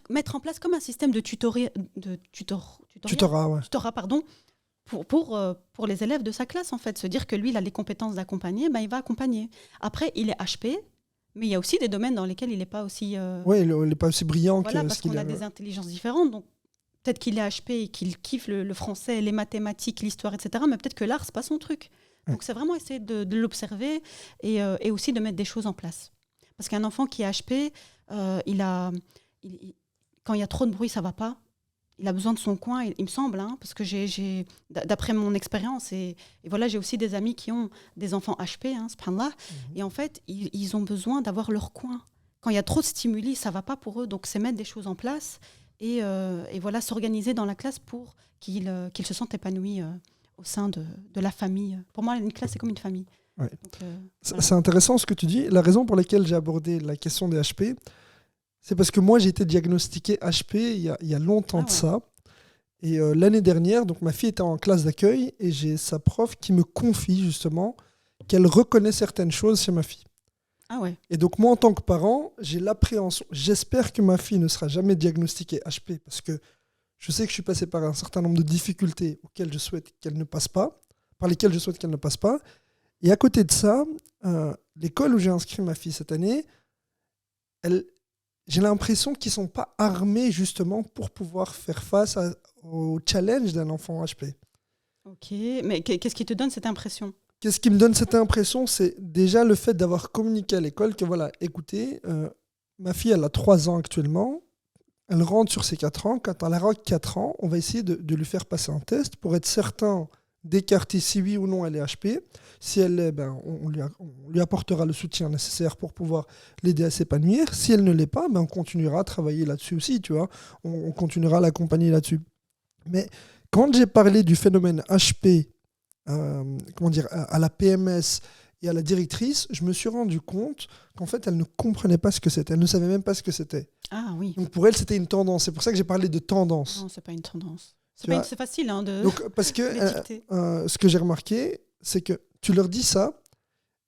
mettre en place comme un système de tutorat, pour les élèves de sa classe, en fait. Se dire que lui, il a les compétences d'accompagner, il va accompagner. Après, il est HP, mais il y a aussi des domaines dans lesquels il n'est pas aussi... Oui, il n'est pas aussi brillant que parce qu'on a des intelligences différentes. Donc, peut-être qu'il est HP et qu'il kiffe le français, les mathématiques, l'histoire, etc. Mais peut-être que l'art, ce n'est pas son truc. Donc, c'est vraiment essayer de l'observer et aussi de mettre des choses en place. Parce qu'un enfant qui est HP, quand il y a trop de bruit, ça ne va pas. Il a besoin de son coin, il me semble, parce que d'après mon expérience, et voilà, j'ai aussi des amis qui ont des enfants HP, subhanallah, et en fait, ils ont besoin d'avoir leur coin. quand il y a trop de stimuli, ça ne va pas pour eux. Donc, c'est mettre des choses en place et voilà, s'organiser dans la classe pour qu'ils se sentent épanouis au sein de la famille. Pour moi, une classe, c'est comme une famille. Ouais. Donc, c'est intéressant ce que tu dis. La raison pour laquelle j'ai abordé la question des HP, c'est parce que moi, j'ai été diagnostiqué HP il y a longtemps de ça. Et l'année dernière, donc ma fille était en classe d'accueil et j'ai sa prof qui me confie justement qu'elle reconnaît certaines choses chez ma fille. Ah ouais. Et donc moi, en tant que parent, j'ai l'appréhension. J'espère que ma fille ne sera jamais diagnostiquée HP parce que je sais que je suis passé par un certain nombre de difficultés auxquelles je souhaite qu'elle ne passe pas, par lesquelles je souhaite qu'elle ne passe pas. Et à côté de ça, l'école où j'ai inscrit ma fille cette année, j'ai l'impression qu'ils ne sont pas armés justement pour pouvoir faire face au challenge d'un enfant HP. Ok, mais qu'est-ce qui te donne cette impression ? Qu'est-ce qui me donne cette impression ? C'est déjà le fait d'avoir communiqué à l'école que voilà, écoutez, ma fille, elle a 3 ans actuellement, elle rentre sur ses 4 ans. Quand elle aura 4 ans, on va essayer de lui faire passer un test pour être certain d'écarter si oui ou non elle est HP. Si elle l'est, on lui apportera le soutien nécessaire pour pouvoir l'aider à s'épanouir. Si elle ne l'est pas, on continuera à travailler là-dessus aussi, tu vois. On continuera à l'accompagner là-dessus. Mais quand j'ai parlé du phénomène HP, à la PMS et à la directrice, je me suis rendu compte qu'en fait, elle ne comprenait pas ce que c'était. Elle ne savait même pas ce que c'était. Ah oui. Donc pour elle, c'était une tendance. C'est pour ça que j'ai parlé de tendance. Non, c'est pas une tendance. C'est facile de. Donc, parce que ce que j'ai remarqué, c'est que tu leur dis ça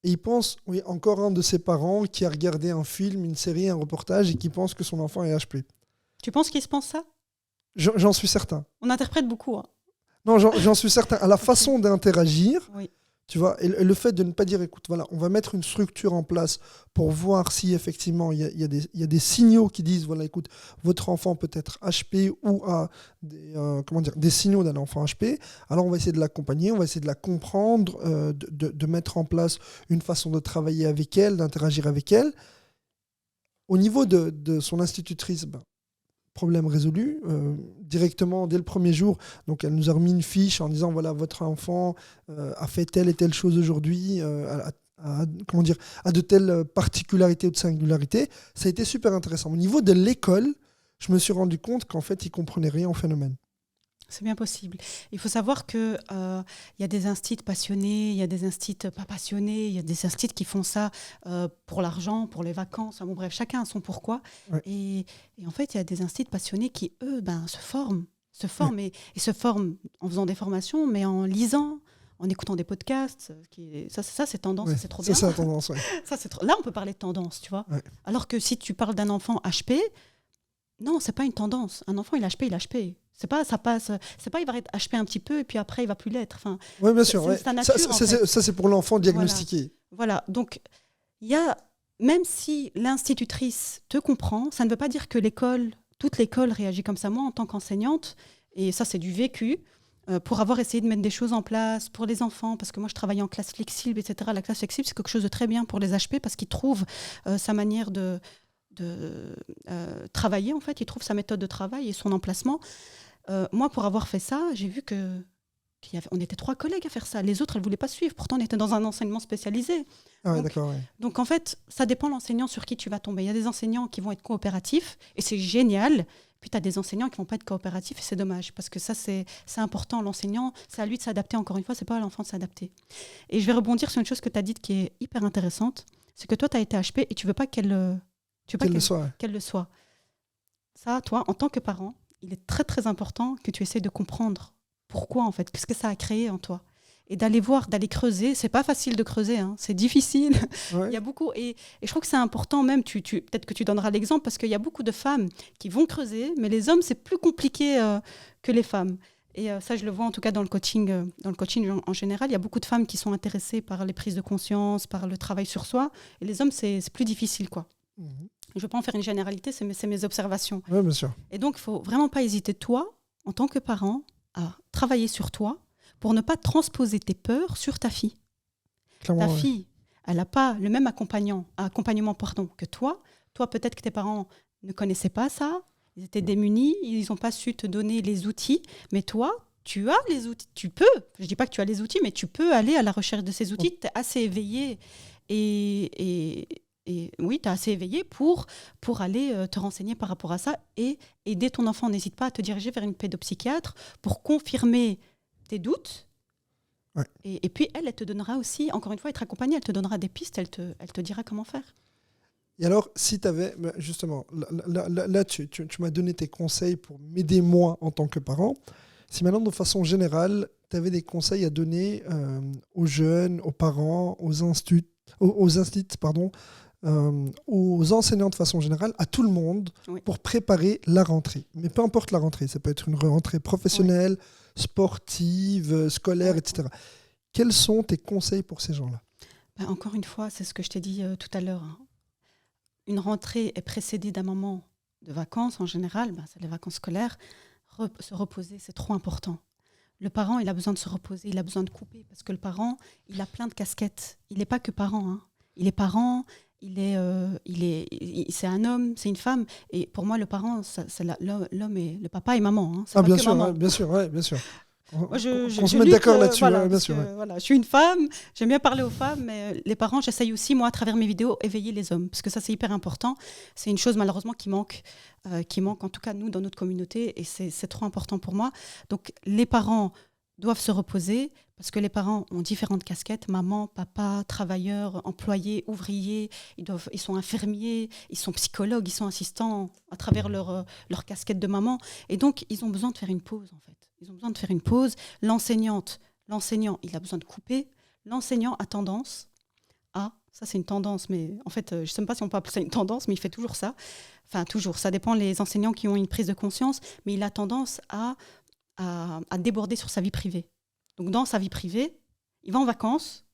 et ils pensent, oui, encore un de ses parents qui a regardé un film, une série, un reportage et qui pense que son enfant est HP. Tu penses qu'ils se pensent ça ? J'en suis certain. On interprète beaucoup. Hein. Non, j'en suis certain. À la façon d'interagir, oui. Tu vois, et le fait de ne pas dire, écoute, voilà, on va mettre une structure en place pour voir si effectivement il y a des signaux qui disent, voilà, écoute, votre enfant peut être HP ou a des signaux d'un enfant HP. Alors on va essayer de l'accompagner, on va essayer de la comprendre, de mettre en place une façon de travailler avec elle, d'interagir avec elle. Au niveau de son institutrice, problème résolu, directement dès le premier jour. Donc elle nous a remis une fiche en disant voilà, votre enfant a fait telle et telle chose aujourd'hui, a de telles particularités ou de singularités. Ça a été super intéressant. Au niveau de l'école, je me suis rendu compte qu'en fait, ils ne comprenaient rien au phénomène. C'est bien possible. Il faut savoir qu'il y a des instituts passionnés, il y a des instituts pas passionnés, il y a des instituts qui font ça pour l'argent, pour les vacances. Bon, bref, chacun a son pourquoi. Ouais. Et en fait, il y a des instituts passionnés qui, eux, se forment ouais. et se forment en faisant des formations, mais en lisant, en écoutant des podcasts. Ça, c'est tendance, ouais, c'est trop bien. Ça, c'est la tendance, ouais. Là, on peut parler de tendance, tu vois. Ouais. Alors que si tu parles d'un enfant HP, non, c'est pas une tendance. Un enfant, il est HP, il est HP. C'est pas il va être HP un petit peu et puis après il va plus l'être. Enfin, oui, bien sûr. C'est sa nature, ça, c'est pour l'enfant diagnostiqué. Voilà. Donc même si l'institutrice te comprend, ça ne veut pas dire que toute l'école réagit comme ça. Moi, en tant qu'enseignante, et ça c'est du vécu, pour avoir essayé de mettre des choses en place pour les enfants, parce que moi je travaille en classe flexible, etc. La classe flexible, c'est quelque chose de très bien pour les HP parce qu'ils trouvent sa manière de travailler, en fait. Ils trouvent sa méthode de travail et son emplacement. Moi, pour avoir fait ça, j'ai vu qu'on était 3 collègues à faire ça. Les autres, elles ne voulaient pas suivre. Pourtant, on était dans un enseignement spécialisé. Ah ouais, d'accord, ouais. Donc, en fait, ça dépend de l'enseignant sur qui tu vas tomber. Il y a des enseignants qui vont être coopératifs et c'est génial. Puis, tu as des enseignants qui ne vont pas être coopératifs et c'est dommage parce que ça, c'est important. L'enseignant, c'est à lui de s'adapter. Encore une fois, ce n'est pas à l'enfant de s'adapter. Et je vais rebondir sur une chose que tu as dite qui est hyper intéressante. C'est que toi, tu as été HP et tu ne veux pas qu'elle le soit. Ça, toi, en tant que parent, il est très, très important que tu essaies de comprendre pourquoi, en fait, qu'est-ce que ça a créé en toi. Et d'aller creuser. C'est pas facile de creuser, hein, c'est difficile. Ouais. Il y a beaucoup, et je trouve que c'est important même, peut-être que tu donneras l'exemple, parce qu'il y a beaucoup de femmes qui vont creuser, mais les hommes, c'est plus compliqué que les femmes. Et ça, je le vois en tout cas dans le coaching en général. Il y a beaucoup de femmes qui sont intéressées par les prises de conscience, par le travail sur soi. Et les hommes, c'est plus difficile, quoi. Je ne veux pas en faire une généralité, c'est mes observations. Oui, bien sûr. Et donc, il ne faut vraiment pas hésiter, toi, en tant que parent, à travailler sur toi pour ne pas transposer tes peurs sur ta fille. Clairement, ta fille, elle n'a pas le même accompagnement que toi. Toi, peut-être que tes parents ne connaissaient pas ça, ils étaient démunis, ils n'ont pas su te donner les outils. Mais toi, tu as les outils. Tu peux, je ne dis pas que tu as les outils, mais tu peux aller à la recherche de ces outils. Tu es assez éveillé et Et oui, tu es assez éveillé pour aller te renseigner par rapport à ça et aider ton enfant. N'hésite pas à te diriger vers une pédopsychiatre pour confirmer tes doutes. Ouais. Et puis, elle te donnera aussi, encore une fois, être accompagnée, elle te donnera des pistes, elle te dira comment faire. Et alors, si tu avais, justement, là tu m'as donné tes conseils pour m'aider moi en tant que parent. Si maintenant, de façon générale, tu avais des conseils à donner aux jeunes, aux parents, aux instituts, aux enseignants de façon générale, à tout le monde, Oui. pour préparer la rentrée. Mais peu importe la rentrée, ça peut être une rentrée professionnelle, sportive, scolaire, Oui. etc. Quels sont tes conseils pour ces gens-là ? Encore une fois, c'est ce que je t'ai dit tout à l'heure. Une rentrée est précédée d'un moment de vacances en général, c'est les vacances scolaires. Se reposer, c'est trop important. Le parent, il a besoin de se reposer, il a besoin de couper, parce que le parent, il a plein de casquettes. Il n'est pas que parent, hein. Il est parent, c'est un homme, c'est une femme. Et pour moi, le parent, c'est l'homme et le papa et maman. Hein. C'est pas bien que sûr, maman. bien sûr. Moi, On se met d'accord là-dessus, voilà, bien sûr. Voilà, je suis une femme, j'aime bien parler aux femmes, mais les parents, j'essaye aussi, moi, à travers mes vidéos, éveiller les hommes, parce que ça, c'est hyper important. C'est une chose, malheureusement, qui manque, en tout cas, nous, dans notre communauté, et c'est trop important pour moi. Donc, les parents doivent se reposer, parce que les parents ont différentes casquettes, maman, papa, travailleurs, employés, ouvriers, ils sont infirmiers, ils sont psychologues, ils sont assistants à travers leur casquette de maman, et donc, ils ont besoin de faire une pause, en fait. Ils ont besoin de faire une pause. L'enseignant, il a besoin de couper. L'enseignant a tendance à, ça c'est une tendance, mais en fait, je ne sais même pas si on peut appeler ça une tendance, mais il fait toujours ça. Enfin, toujours, ça dépend les enseignants qui ont une prise de conscience, mais il a tendance à déborder sur sa vie privée. Donc, dans sa vie privée, il va en vacances,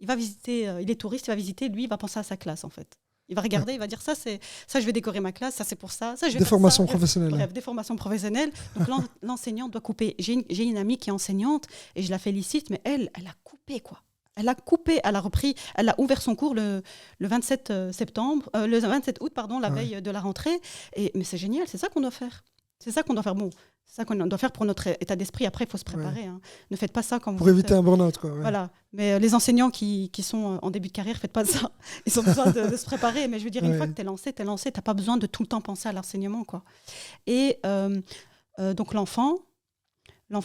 il va visiter, il est touriste, il va visiter, lui, il va penser à sa classe, en fait. Il va regarder, il va dire ça, je vais décorer ma classe, ça c'est pour ça, je vais des formations ça. professionnelles. Bref, des formations professionnelles. Donc l'enseignant doit couper. J'ai une amie qui est enseignante et je la félicite, mais elle a coupé quoi. Elle a coupé, elle a repris, elle a ouvert son cours le 27 août, la veille de la rentrée. Mais c'est génial, c'est ça qu'on doit faire. C'est ça qu'on doit faire. Bon, c'est ça qu'on doit faire pour notre état d'esprit. Après, il faut se préparer. Hein. Ne faites pas ça quand vous... Pour éviter un burn-out, quoi. Ouais. Voilà. Mais les enseignants qui sont en début de carrière, faites pas ça. Ils ont besoin de se préparer. Mais je veux dire, une fois que tu es lancé. Tu n'as pas besoin de tout le temps penser à l'enseignement, quoi. Et donc, l'enfant,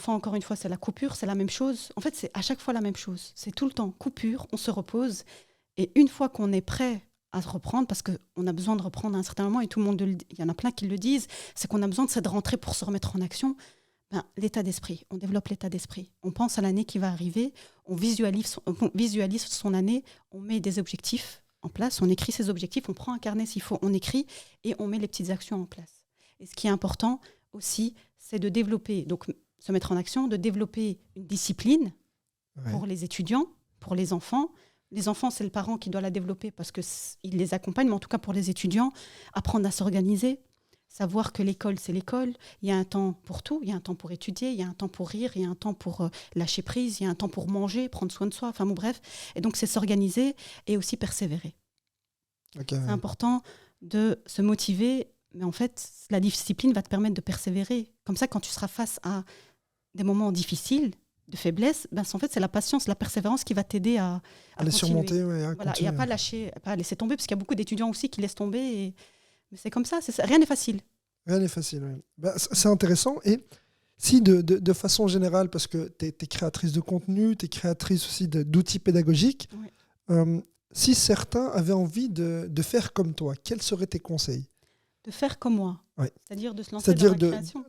encore une fois, c'est la coupure, c'est la même chose. En fait, c'est à chaque fois la même chose. C'est tout le temps coupure, on se repose. Et une fois qu'on est prêt à se reprendre, parce qu'on a besoin de reprendre à un certain moment, et tout le monde, il y en a plein qui le disent, c'est qu'on a besoin de cette rentrée pour se remettre en action. L'état d'esprit, on développe l'état d'esprit. On pense à l'année qui va arriver, on visualise son année, on met des objectifs en place, on écrit ses objectifs, on prend un carnet s'il faut, on écrit et on met les petites actions en place. Et ce qui est important aussi, c'est de développer, donc se mettre en action, de développer une discipline pour les étudiants, pour les enfants. Les enfants, c'est le parent qui doit la développer parce qu'il les accompagne, mais en tout cas pour les étudiants, apprendre à s'organiser, savoir que l'école, c'est l'école. Il y a un temps pour tout. Il y a un temps pour étudier, il y a un temps pour rire, il y a un temps pour lâcher prise, il y a un temps pour manger, prendre soin de soi. Enfin bon, bref. Et donc, c'est s'organiser et aussi persévérer. Okay. C'est important de se motiver, mais en fait, la discipline va te permettre de persévérer. Comme ça, quand tu seras face à des moments difficiles, de faiblesse, en fait, c'est la patience, la persévérance qui va t'aider à les surmonter. Voilà, et à pas lâcher, à pas laisser tomber, parce qu'il y a beaucoup d'étudiants aussi qui laissent tomber. Mais c'est comme ça, rien n'est facile. Rien n'est facile, oui. C'est intéressant. Et si de façon générale, parce que tu es créatrice de contenu, tu es créatrice aussi d'outils pédagogiques, si certains avaient envie de faire comme toi, quels seraient tes conseils ? De faire comme moi, c'est-à-dire de se lancer dans la création.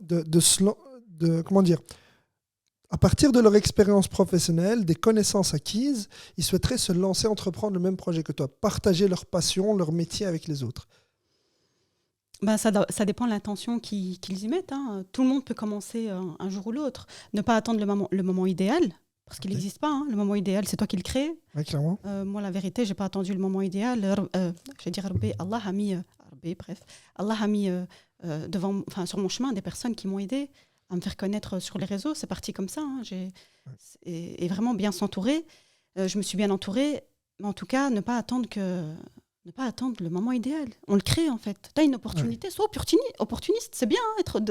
Comment dire ? À partir de leur expérience professionnelle, des connaissances acquises, ils souhaiteraient se lancer, entreprendre le même projet que toi, partager leur passion, leur métier avec les autres. Ça dépend de l'intention qu'ils y mettent. Hein. Tout le monde peut commencer un jour ou l'autre. Ne pas attendre le moment idéal, parce qu'il n'existe pas. Hein. Le moment idéal, c'est toi qui le crée. Oui, clairement. Moi, la vérité, je n'ai pas attendu le moment idéal. Je vais dire, Allah a mis sur mon chemin des personnes qui m'ont aidé à me faire connaître sur les réseaux. C'est parti comme ça. Hein. Et vraiment bien s'entourer. Je me suis bien entourée. Mais en tout cas, ne pas attendre le moment idéal. On le crée, en fait. Tu as une opportunité, sois opportuniste. C'est bien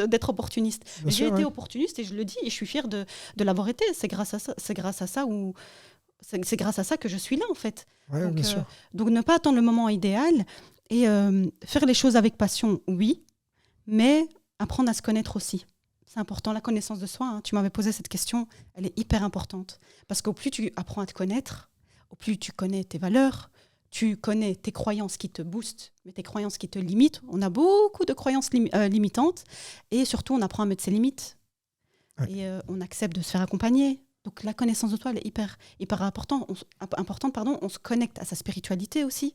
d'être opportuniste. J'ai été opportuniste et je le dis et je suis fière de l'avoir été. C'est grâce à ça où c'est grâce à ça que je suis là, en fait. Ouais, bien sûr. Donc, ne pas attendre le moment idéal et faire les choses avec passion, oui, mais apprendre à se connaître aussi. C'est important, la connaissance de soi. Hein. Tu m'avais posé cette question, elle est hyper importante. Parce qu'au plus tu apprends à te connaître, au plus tu connais tes valeurs, tu connais tes croyances qui te boostent, mais tes croyances qui te limitent. On a beaucoup de croyances limitantes et surtout, on apprend à mettre ses limites. Ouais. Et on accepte de se faire accompagner. Donc la connaissance de toi, elle est hyper importante. On se connecte à sa spiritualité aussi.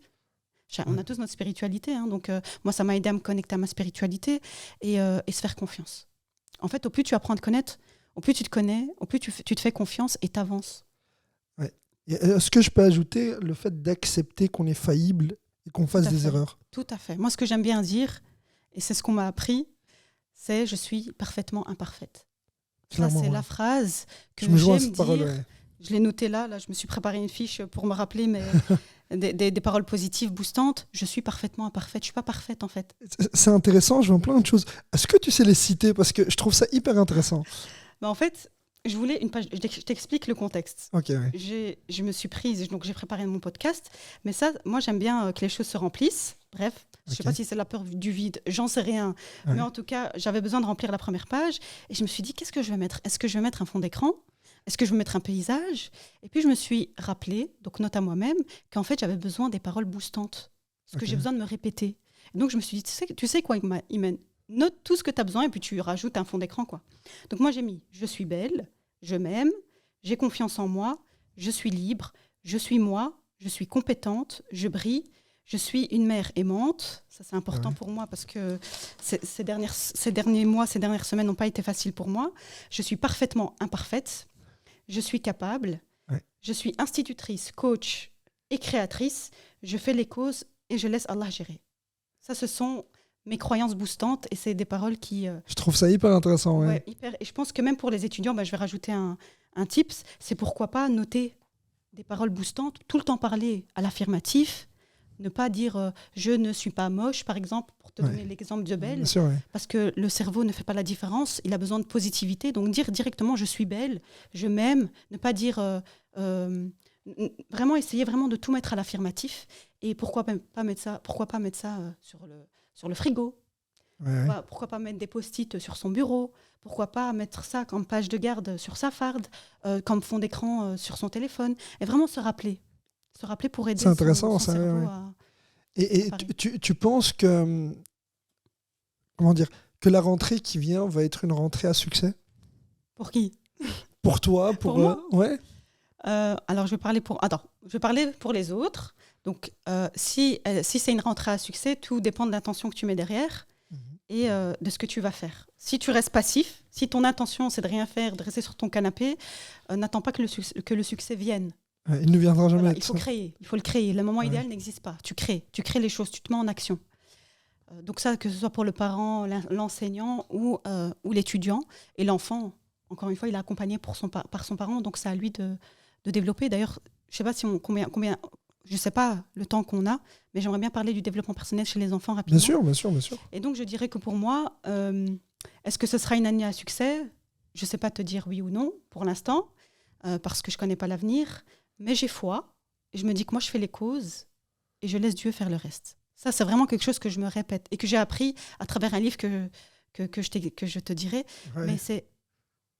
On a tous notre spiritualité. Hein, donc moi, ça m'a aidé à me connecter à ma spiritualité et se faire confiance. En fait, au plus tu apprends à te connaître, au plus tu te connais, au plus tu te fais confiance et t'avances. Ouais. Est-ce que je peux ajouter le fait d'accepter qu'on est faillible et qu'on fasse des erreurs ? Tout à fait. Moi, ce que j'aime bien dire, et c'est ce qu'on m'a appris, c'est « je suis parfaitement imparfaite ». Ça, c'est la phrase que j'aime dire. Parole, ouais. Je l'ai noté là, je me suis préparé une fiche pour me rappeler des paroles positives, boostantes. Je suis parfaitement imparfaite, je ne suis pas parfaite en fait. C'est intéressant, je vois plein de choses. Est-ce que tu sais les citer ? Parce que je trouve ça hyper intéressant. En fait, je voulais une page. Je t'explique le contexte. Ok. Ouais. Je me suis prise, donc j'ai préparé mon podcast. Mais ça, moi, j'aime bien que les choses se remplissent. Bref, je ne sais pas si c'est la peur du vide, j'en sais rien. Ouais. Mais en tout cas, j'avais besoin de remplir la première page. Et je me suis dit, qu'est-ce que je vais mettre ? Est-ce que je vais mettre un fond d'écran ? Est-ce que je vais mettre un paysage ? Et puis, je me suis rappelé, donc note à moi-même, qu'en fait, j'avais besoin des paroles boostantes. Parce que j'ai besoin de me répéter. Et donc, je me suis dit, tu sais quoi, Imen ? Note tout ce que tu as besoin et puis tu rajoutes un fond d'écran, quoi. Donc, moi, j'ai mis « Je suis belle, je m'aime, j'ai confiance en moi, je suis libre, je suis moi, je suis compétente, je brille, je suis une mère aimante. » Ça, c'est important pour moi parce que ces derniers mois, ces dernières semaines n'ont pas été faciles pour moi. Je suis parfaitement imparfaite. Je suis capable. Je suis institutrice, coach et créatrice. Je fais les causes et je laisse Allah gérer. Ça, ce sont mes croyances boostantes et c'est des paroles qui... Je trouve ça hyper intéressant. Ouais, hyper. Et je pense que même pour les étudiants, je vais rajouter un tips, c'est pourquoi pas noter des paroles boostantes, tout le temps parler à l'affirmatif, ne pas dire je ne suis pas moche, par exemple, pour te donner l'exemple de belle, parce que le cerveau ne fait pas la différence, il a besoin de positivité, donc dire directement je suis belle, je m'aime, ne pas dire... vraiment essayer vraiment de tout mettre à l'affirmatif et pourquoi pas mettre ça sur le frigo, pourquoi pas mettre des post-it sur son bureau, pourquoi pas mettre ça comme page de garde sur sa farde, comme fond d'écran sur son téléphone, et vraiment se rappeler pour aider c'est intéressant, son cerveau à... Et tu penses que que la rentrée qui vient va être une rentrée à succès ? Pour qui ? Pour toi, pour moi ? Ouais. Alors, je vais parler pour les autres. Donc, si c'est une rentrée à succès, tout dépend de l'intention que tu mets derrière et de ce que tu vas faire. Si tu restes passif, si ton intention, c'est de rien faire, de rester sur ton canapé, n'attends pas que le succès vienne. Il ne viendra jamais. Voilà, il faut le créer. Le moment idéal n'existe pas. Tu crées les choses, tu te mets en action. Donc ça, que ce soit pour le parent, l'enseignant ou l'étudiant et l'enfant, encore une fois, il est accompagné par son parent, donc c'est à lui de développer. D'ailleurs, je ne sais pas combien, je sais pas le temps qu'on a, mais j'aimerais bien parler du développement personnel chez les enfants rapidement. Bien sûr. Et donc, je dirais que pour moi, est-ce que ce sera une année à succès ? Je ne sais pas te dire oui ou non pour l'instant, parce que je ne connais pas l'avenir, mais j'ai foi. Et je me dis que moi, je fais les causes et je laisse Dieu faire le reste. Ça, c'est vraiment quelque chose que je me répète et que j'ai appris à travers un livre que je te dirai. Mais c'est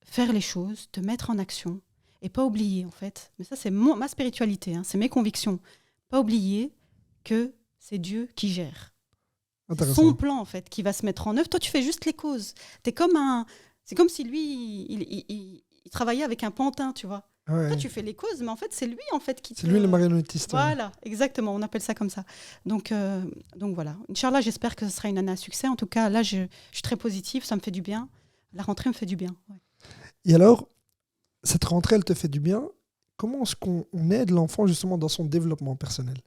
faire les choses, te mettre en action et pas oublier, en fait. Mais ça, c'est ma spiritualité, c'est mes convictions. Pas oublier que c'est Dieu qui gère. C'est son plan, en fait, qui va se mettre en œuvre. Toi, tu fais juste les causes. C'est comme si lui, il travaillait avec un pantin, tu vois. Toi, tu fais les causes, mais en fait, c'est lui en fait qui... C'est lui le marionnettiste. Voilà, exactement, on appelle ça comme ça. Donc voilà. Inch'Allah, j'espère que ce sera une année à succès. En tout cas, là, je suis très positive, ça me fait du bien. La rentrée me fait du bien. Ouais. Et alors, cette rentrée, elle te fait du bien. Comment est-ce qu'on aide l'enfant justement dans son développement personnel ?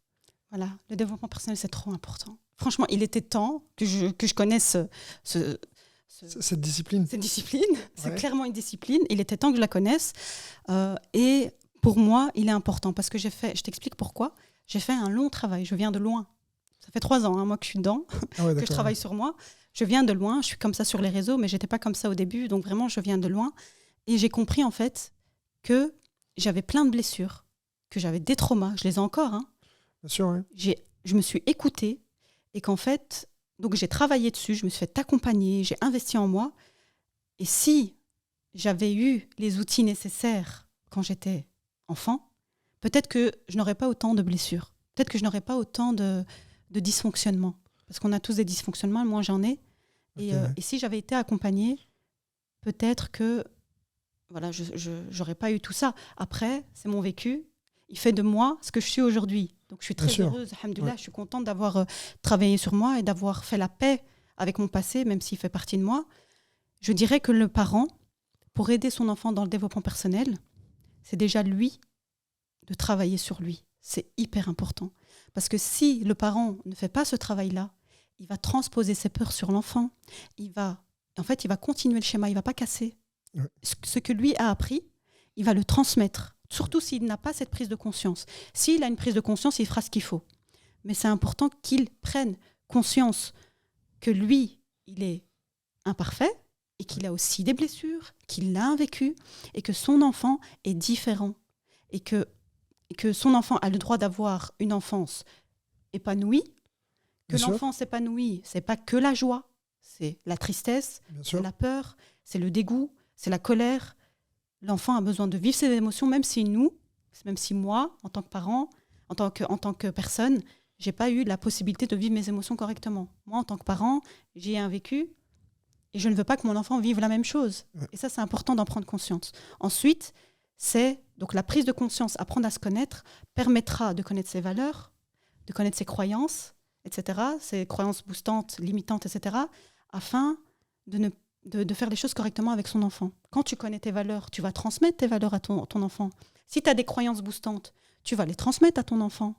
Voilà, le développement personnel, c'est trop important. Franchement, il était temps que je connaisse cette discipline. C'est clairement une discipline. Il était temps que je la connaisse. Et pour moi, il est important parce que je t'explique pourquoi. J'ai fait un long travail. Je viens de loin. Ça fait 3 ans, moi, que je suis dedans, que je travaille sur moi. Je viens de loin. Je suis comme ça sur les réseaux, mais je n'étais pas comme ça au début. Donc vraiment, je viens de loin. Et j'ai compris, en fait, que j'avais plein de blessures. que j'avais des traumas, je les ai encore, hein. Bien sûr, oui. Je me suis écoutée et qu'en fait, donc j'ai travaillé dessus, je me suis fait accompagner, j'ai investi en moi. Et si j'avais eu les outils nécessaires quand j'étais enfant, peut-être que je n'aurais pas autant de blessures, peut-être que je n'aurais pas autant de dysfonctionnements. Parce qu'on a tous des dysfonctionnements, moi j'en ai. Et si j'avais été accompagnée, peut-être que voilà, je n'aurais pas eu tout ça. Après, c'est mon vécu. Il fait de moi ce que je suis aujourd'hui. Donc je suis très heureuse, alhamdoulilah, je suis contente d'avoir travaillé sur moi et d'avoir fait la paix avec mon passé, même s'il fait partie de moi. Je dirais que le parent, pour aider son enfant dans le développement personnel, c'est déjà lui de travailler sur lui. C'est hyper important. Parce que si le parent ne fait pas ce travail-là, il va transposer ses peurs sur l'enfant. Il va continuer le schéma, il ne va pas casser. Ouais. Ce que lui a appris, il va le transmettre. Surtout s'il n'a pas cette prise de conscience. S'il a une prise de conscience, il fera ce qu'il faut. Mais c'est important qu'il prenne conscience que lui, il est imparfait et qu'il a aussi des blessures, qu'il a un vécu et que son enfant est différent. Et que son enfant a le droit d'avoir une enfance épanouie. Que l'enfant s'épanouit, c'est pas que la joie, c'est la tristesse, c'est la peur, c'est le dégoût, c'est la colère. L'enfant a besoin de vivre ses émotions, même si moi, en tant que parent, en tant que personne, j'ai pas eu la possibilité de vivre mes émotions correctement. Moi, en tant que parent, j'ai un vécu et je ne veux pas que mon enfant vive la même chose. Ouais. Et ça, c'est important d'en prendre conscience. Ensuite, c'est donc la prise de conscience, apprendre à se connaître, permettra de connaître ses valeurs, de connaître ses croyances, etc., ses croyances boostantes, limitantes, etc., afin de faire les choses correctement avec son enfant. Quand tu connais tes valeurs, tu vas transmettre tes valeurs à ton enfant. Si tu as des croyances boostantes, tu vas les transmettre à ton enfant.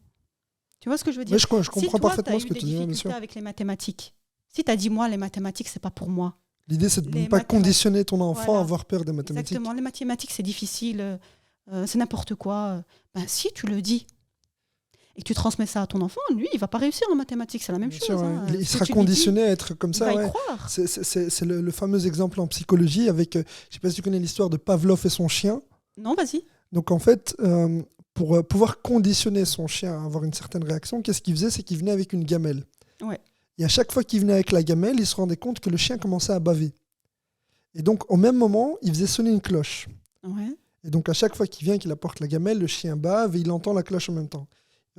Tu vois ce que je veux dire ? Je comprends parfaitement ce que tu dis. Si toi, tu as eu des difficultés avec les mathématiques, si tu as dit, moi, les mathématiques, c'est pas pour moi. L'idée, c'est de ne pas conditionner ton enfant à avoir peur des mathématiques. Exactement. Les mathématiques, c'est difficile, c'est n'importe quoi. Si tu le dis, et que tu transmets ça à ton enfant, lui, il ne va pas réussir en mathématiques, c'est la même chose. Hein. Il sera conditionné à être comme ça. Il va y croire. C'est le fameux exemple en psychologie avec, je ne sais pas si tu connais l'histoire de Pavlov et son chien. Non, vas-y. Donc en fait, pour pouvoir conditionner son chien à avoir une certaine réaction, qu'est-ce qu'il faisait ? C'est qu'il venait avec une gamelle. Ouais. Et à chaque fois qu'il venait avec la gamelle, il se rendait compte que le chien commençait à baver. Et donc au même moment, il faisait sonner une cloche. Ouais. Et donc à chaque fois qu'il vient, qu'il apporte la gamelle, le chien bave et il entend la cloche en même temps.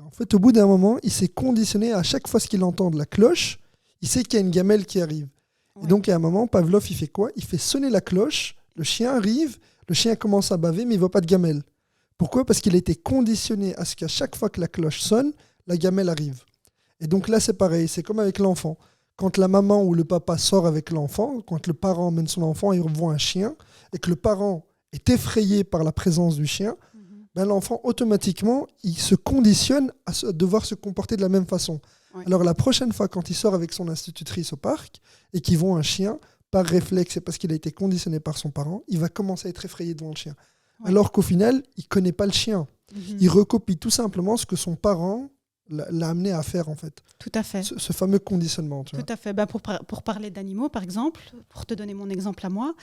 En fait, au bout d'un moment, il s'est conditionné à chaque fois qu'il entend de la cloche, il sait qu'il y a une gamelle qui arrive. Ouais. Et donc, à un moment, Pavlov, il fait quoi ? Il fait sonner la cloche, le chien arrive, le chien commence à baver, mais il ne voit pas de gamelle. Pourquoi ? Parce qu'il a été conditionné à ce qu'à chaque fois que la cloche sonne, la gamelle arrive. Et donc là, c'est pareil, c'est comme avec l'enfant. Quand la maman ou le papa sort avec l'enfant, quand le parent emmène son enfant et voit un chien, et que le parent est effrayé par la présence du chien, l'enfant, automatiquement, il se conditionne à devoir se comporter de la même façon. Ouais. Alors, la prochaine fois, quand il sort avec son institutrice au parc et qu'ils voit un chien, par réflexe et parce qu'il a été conditionné par son parent, il va commencer à être effrayé devant le chien. Ouais. Alors qu'au final, il ne connaît pas le chien. Il recopie tout simplement ce que son parent l'a amené à faire, en fait. Tout à fait. Ce fameux conditionnement. Tu vois. Tout à fait. Pour parler d'animaux, par exemple, pour te donner mon exemple à moi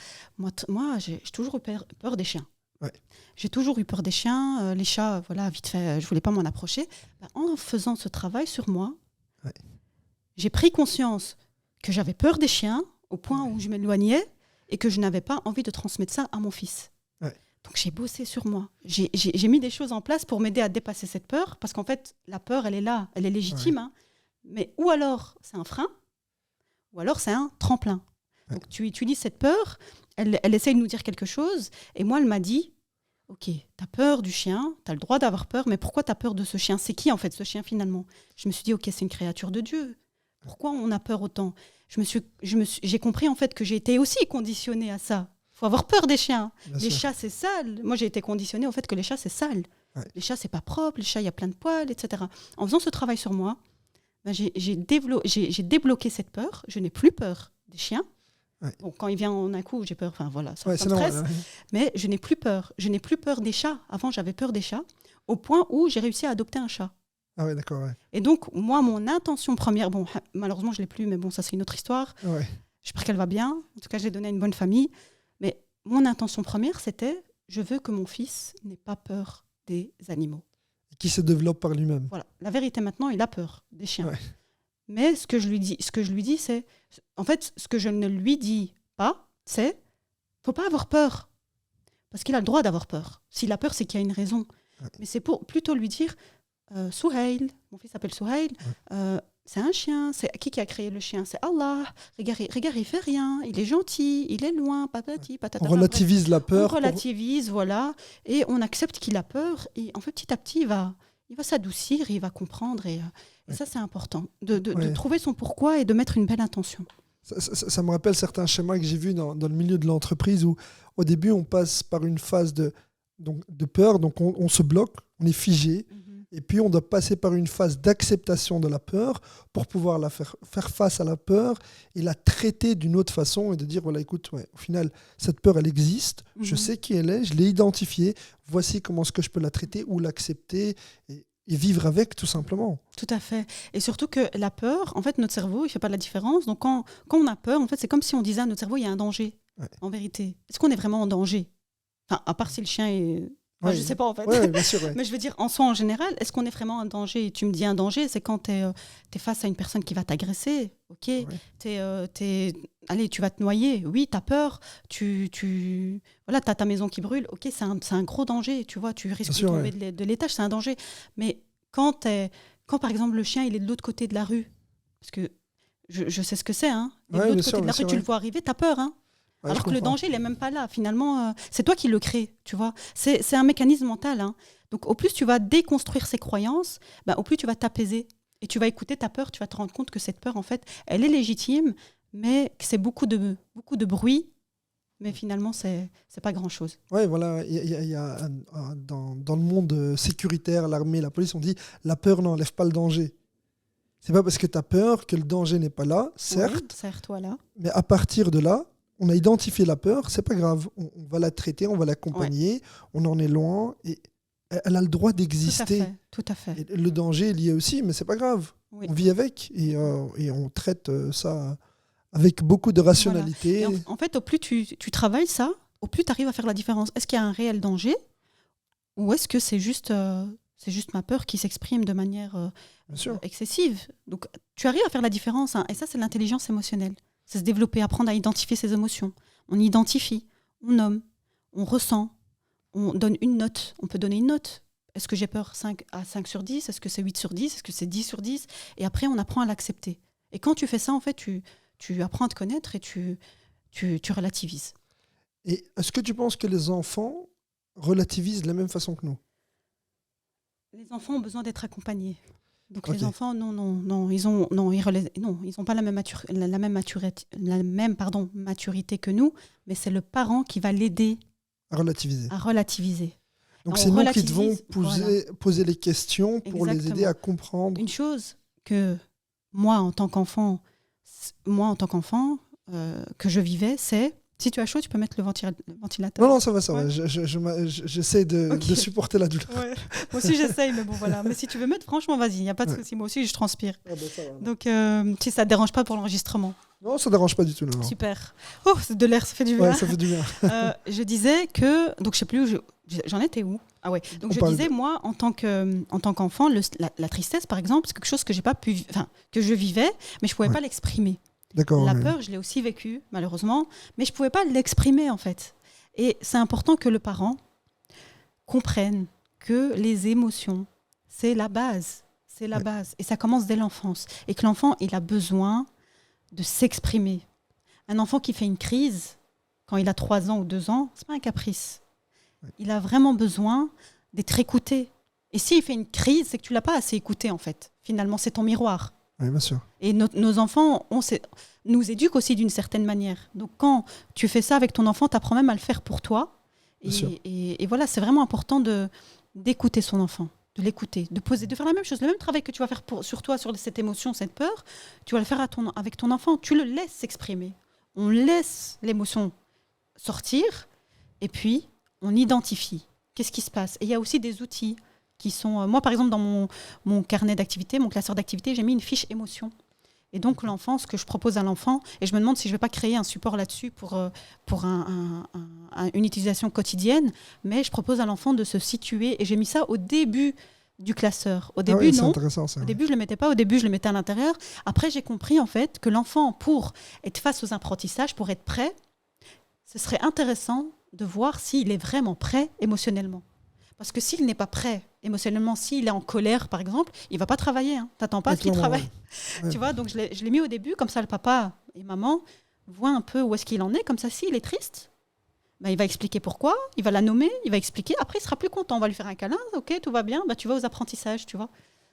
j'ai toujours eu peur des chiens. Ouais. J'ai toujours eu peur des chiens, les chats, voilà, vite fait, je voulais pas m'en approcher. En faisant ce travail sur moi, j'ai pris conscience que j'avais peur des chiens au point où je m'éloignais et que je n'avais pas envie de transmettre ça à mon fils. Ouais. Donc j'ai bossé sur moi. J'ai mis des choses en place pour m'aider à dépasser cette peur, parce qu'en fait, la peur, elle est là, elle est légitime. Hein, mais ou alors c'est un frein, ou alors c'est un tremplin. Ouais. Donc tu utilises cette peur, elle essaye de nous dire quelque chose, et moi, elle m'a dit, ok, t'as peur du chien, t'as le droit d'avoir peur, mais pourquoi t'as peur de ce chien ? C'est qui en fait ce chien finalement ? Je me suis dit, ok, c'est une créature de Dieu. Pourquoi on a peur autant ? J'ai compris en fait que j'ai été aussi conditionnée à ça. Il faut avoir peur des chiens. Les chats, c'est sale. Moi, j'ai été conditionnée au fait que les chats, c'est sale. Ouais. Les chats, c'est pas propre. Les chats, il y a plein de poils, etc. En faisant ce travail sur moi, j'ai débloqué cette peur. Je n'ai plus peur des chiens. Ouais. Bon, quand il vient en un coup, j'ai peur. Enfin, voilà, ça me stresse. Mais je n'ai plus peur. Je n'ai plus peur des chats. Avant, j'avais peur des chats, au point où j'ai réussi à adopter un chat. Ah ouais, d'accord, ouais. Et donc, moi, mon intention première, bon, malheureusement, je ne l'ai plus, mais bon, ça, c'est une autre histoire. Ouais. J'espère qu'elle va bien. En tout cas, je l'ai donnée à une bonne famille. Mais mon intention première, c'était, je veux que mon fils n'ait pas peur des animaux. qui se développe par lui-même. Voilà. La vérité maintenant, il a peur des chiens. Ouais. Mais ce que je lui dis, c'est... En fait, ce que je ne lui dis pas, c'est... Faut pas avoir peur. Parce qu'il a le droit d'avoir peur. S'il a peur, c'est qu'il y a une raison. Ouais. Mais c'est pour plutôt lui dire, Souhail, mon fils s'appelle Souhail, c'est un chien. C'est qui a créé le chien? C'est Allah. Regarde, il fait rien. Il est gentil. Il est loin. Patati, patata. On relativise la peur. On relativise, voilà. Et on accepte qu'il a peur. Et en fait, petit à petit, il va s'adoucir, il va comprendre. Et ça, c'est important. De trouver son pourquoi et de mettre une belle intention. Ça me rappelle certains schémas que j'ai vus dans le milieu de l'entreprise où, au début, on passe par une phase de peur. Donc, on se bloque, on est figé. Et puis, on doit passer par une phase d'acceptation de la peur pour pouvoir faire face à la peur et la traiter d'une autre façon et de dire, voilà, écoute, au final, cette peur, elle existe. Je sais qui elle est, je l'ai identifiée. Voici comment est-ce que je peux la traiter ou l'accepter et vivre avec, tout simplement. Tout à fait. Et surtout que la peur, en fait, notre cerveau, il ne fait pas la différence. Donc, quand on a peur, en fait, c'est comme si on disait à notre cerveau, il y a un danger, en vérité. Est-ce qu'on est vraiment en danger? Enfin, à part si le chien est... Enfin, je ne sais pas, en fait. Ouais, bien sûr, Mais je veux dire, en soi, en général, est-ce qu'on est vraiment en danger? Tu me dis un danger, c'est quand tu es face à une personne qui va t'agresser. Ok, allez, tu vas te noyer. Oui, tu as peur. Voilà, tu as ta maison qui brûle. Ok, c'est un gros danger. Tu vois, tu risques de tomber de l'étage, c'est un danger. Mais quand, par exemple, le chien, il est de l'autre côté de la rue, parce que je sais ce que c'est, hein. De l'autre côté de la rue, tu le vois arriver, tu as peur, hein. Ouais, alors que le danger, il n'est même pas là. Finalement, c'est toi qui le crée, tu vois. C'est un mécanisme mental, hein. Donc, au plus tu vas déconstruire ces croyances, au plus tu vas t'apaiser. Et tu vas écouter ta peur, tu vas te rendre compte que cette peur, en fait, elle est légitime, mais que c'est beaucoup de bruit. Mais finalement, c'est pas grand-chose. Oui, voilà. Il y a dans le monde sécuritaire, l'armée, la police, on dit la peur n'enlève pas le danger. C'est pas parce que tu as peur que le danger n'est pas là, certes. Oui, certes, voilà. Mais à partir de là, on a identifié la peur, c'est pas grave. On va la traiter, on va l'accompagner, on en est loin et elle a le droit d'exister. Tout à fait. Et le danger est lié aussi, mais c'est pas grave. Oui. On vit avec et on traite ça avec beaucoup de rationalité. Voilà. En fait, au plus tu travailles ça, au plus tu arrives à faire la différence. Est-ce qu'il y a un réel danger ou est-ce que c'est juste ma peur qui s'exprime de manière excessive? Donc, tu arrives à faire la différence, hein, et ça, c'est l'intelligence émotionnelle. C'est se développer, apprendre à identifier ses émotions. On identifie, on nomme, on ressent, on donne une note. On peut donner une note. Est-ce que j'ai peur 5 sur 10? Est-ce que c'est 8 sur 10? Est-ce que c'est 10 sur 10? Et après, on apprend à l'accepter. Et quand tu fais ça, en fait, tu apprends à te connaître et tu relativises. Et est-ce que tu penses que les enfants relativisent de la même façon que nous? Les enfants ont besoin d'être accompagnés. Donc les enfants, ils ont pas la même maturité que nous, mais c'est le parent qui va l'aider à relativiser. Donc c'est nous qui devons poser les questions pour les aider à comprendre. Une chose que moi en tant qu'enfant, que je vivais, c'est si tu as chaud, tu peux mettre le ventilateur. Non, ça va. J'essaie de supporter la douleur. Ouais. Moi aussi, j'essaye, mais bon, voilà. Mais si tu veux mettre, franchement, vas-y, il n'y a pas de souci. Moi aussi, je transpire. Ça va. Donc, si ça ne te dérange pas pour l'enregistrement. Non, ça ne dérange pas du tout. Non. Super. Oh, c'est de l'air, ça fait du bien. Ouais, ça fait du bien. Je disais que... Donc, je ne sais plus où j'en étais où. Ah ouais. Donc, je disais, moi, en tant qu'enfant, la tristesse, par exemple, c'est quelque chose que j'ai pas pu... Enfin, que je vivais, mais je ne pouvais pas l'exprimer. D'accord, la peur, je l'ai aussi vécue, malheureusement, mais je ne pouvais pas l'exprimer, en fait. Et c'est important que le parent comprenne que les émotions, c'est la base. C'est la base. Et ça commence dès l'enfance. Et que l'enfant, il a besoin de s'exprimer. Un enfant qui fait une crise, quand il a 3 ans ou 2 ans, ce n'est pas un caprice. Il a vraiment besoin d'être écouté. Et s'il fait une crise, c'est que tu ne l'as pas assez écouté, en fait. Finalement, c'est ton miroir. Oui, bien sûr. Et nos enfants nous éduquent aussi d'une certaine manière. Donc, quand tu fais ça avec ton enfant, tu apprends même à le faire pour toi. Et voilà, c'est vraiment important d'écouter son enfant, de l'écouter, de faire la même chose. Le même travail que tu vas faire sur toi, sur cette émotion, cette peur, tu vas le faire avec ton enfant. Tu le laisses s'exprimer. On laisse l'émotion sortir et puis on identifie. Qu'est-ce qui se passe? Et il y a aussi des outils qui sont... Moi, par exemple, dans mon carnet d'activité, mon classeur d'activité, j'ai mis une fiche émotion. Et donc, l'enfant, ce que je propose à l'enfant, et je me demande si je ne vais pas créer un support là-dessus pour une utilisation quotidienne, mais je propose à l'enfant de se situer, et j'ai mis ça au début du classeur. Au Ah début, oui, c'est non. intéressant ça. Au début, je ne le mettais pas. Au début, je le mettais à l'intérieur. Après, j'ai compris en fait que l'enfant, pour être face aux apprentissages, pour être prêt, ce serait intéressant de voir s'il est vraiment prêt émotionnellement. Parce que s'il n'est pas prêt émotionnellement, s'il est en colère, par exemple, il ne va pas travailler. Hein. Tu n'attends pas à ce qu'il travaille. Ouais. Tu vois, donc je l'ai mis au début, comme ça le papa et maman voient un peu où est-ce qu'il en est. Comme ça, s'il est triste, ben, il va expliquer pourquoi, il va la nommer, il va expliquer. Après, il sera plus content. On va lui faire un câlin. Ok, tout va bien. Ben, tu vas aux apprentissages, tu vois.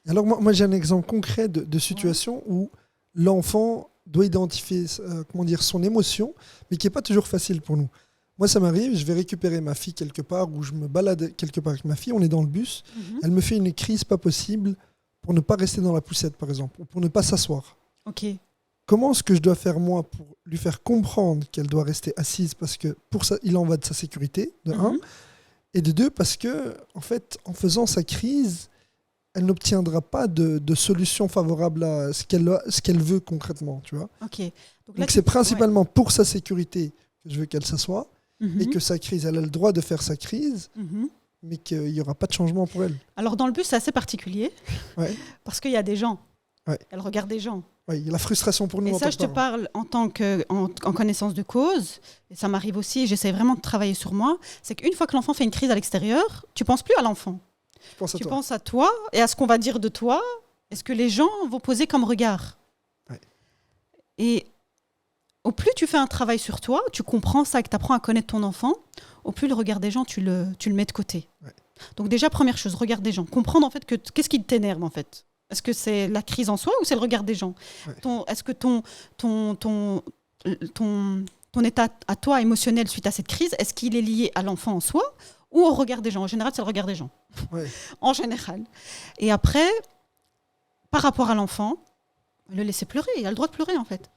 Alors moi j'ai un exemple concret de situation où l'enfant doit identifier son émotion, mais qui n'est pas toujours facile pour nous. Moi, ça m'arrive, je vais récupérer ma fille quelque part, ou je me balade quelque part avec ma fille, on est dans le bus, elle me fait une crise pas possible pour ne pas rester dans la poussette, par exemple, ou pour ne pas s'asseoir. Ok. Comment est-ce que je dois faire, moi, pour lui faire comprendre qu'elle doit rester assise, parce que pour ça, il en va de sa sécurité, de un, et de deux, parce que, en fait, en faisant sa crise, elle n'obtiendra pas de solution favorable à ce qu'elle veut concrètement, tu vois. Ok. Donc c'est principalement pour sa sécurité que je veux qu'elle s'assoie, et que sa crise, elle a le droit de faire sa crise, mais qu'il n'y aura pas de changement pour elle. Alors dans le bus, c'est assez particulier, parce qu'il y a des gens. Elle regarde des gens. Il y a la frustration pour nous. Et ça, je te parle en connaissance de cause, et ça m'arrive aussi, j'essaie vraiment de travailler sur moi, c'est qu'une fois que l'enfant fait une crise à l'extérieur, tu ne penses plus à l'enfant. Tu penses à toi et à ce qu'on va dire de toi, et ce que les gens vont poser comme regard. Et au plus tu fais un travail sur toi, tu comprends ça, que tu apprends à connaître ton enfant, au plus le regard des gens, tu le mets de côté. Donc déjà, première chose, regard des gens. Comprendre en fait qu'est-ce qui t'énerve en fait. Est-ce que c'est la crise en soi ou c'est le regard des gens? Est-ce que ton état à toi émotionnel suite à cette crise, est-ce qu'il est lié à l'enfant en soi ou au regard des gens? En général, c'est le regard des gens. En général. Et après, par rapport à l'enfant, le laisser pleurer. Il a le droit de pleurer en fait.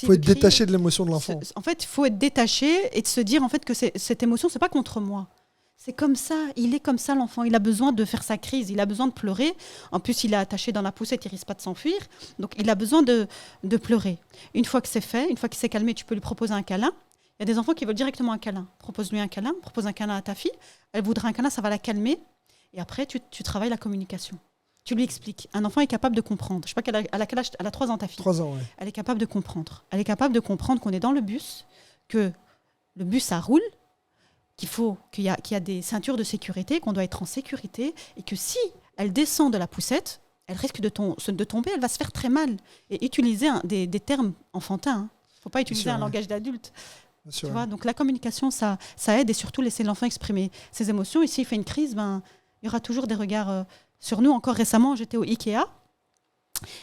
Il faut être détaché de l'émotion de l'enfant. En fait, il faut être détaché et de se dire en fait que cette émotion, c'est pas contre moi. C'est comme ça, il est comme ça l'enfant. Il a besoin de faire sa crise, il a besoin de pleurer. En plus, il est attaché dans la poussette, il risque pas de s'enfuir. Donc, il a besoin de pleurer. Une fois que c'est fait, une fois qu'il s'est calmé, tu peux lui proposer un câlin. Il y a des enfants qui veulent directement un câlin. Propose-lui un câlin, propose un câlin à ta fille. Elle voudra un câlin, ça va la calmer. Et après, tu travailles la communication. Tu lui expliques. Un enfant est capable de comprendre. Je ne sais pas quel âge, elle a 3 ans ta fille. 3 ans, oui. Elle est capable de comprendre. Elle est capable de comprendre qu'on est dans le bus, que le bus, ça roule, qu'il y a des ceintures de sécurité, qu'on doit être en sécurité, et que si elle descend de la poussette, elle risque de tomber, elle va se faire très mal. Et utiliser des termes enfantins. Il ne faut pas utiliser un langage d'adulte. Tu vois, donc la communication, ça aide, et surtout laisser l'enfant exprimer ses émotions. Et s'il fait une crise, il y aura toujours des regards sur nous. Encore récemment, j'étais au Ikea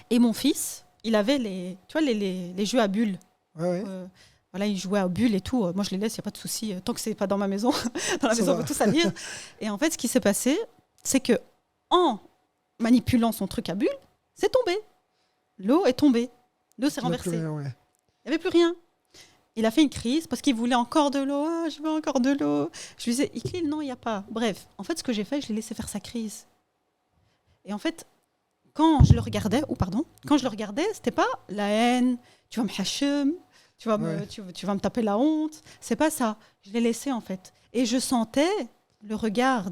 et mon fils, il avait les jeux à bulles. Voilà, il jouait à bulles et tout. Moi, je les laisse, il n'y a pas de souci. Tant que ce n'est pas dans ma maison, dans la maison, on peut tout salir. Et en fait, ce qui s'est passé, c'est que en manipulant son truc à bulles, c'est tombé. L'eau est tombée. L'eau s'est renversée. Il n'y avait plus rien. Il a fait une crise parce qu'il voulait encore de l'eau. Ah, je veux encore de l'eau. Je lui disais, Iklil, non, il n'y a pas. Bref, en fait, ce que j'ai fait, je l'ai laissé faire sa crise. Et en fait, quand je le regardais, c'était pas la haine, tu vas me hachem, tu vas me taper la honte. C'est pas ça. Je l'ai laissé, en fait. Et je sentais le regard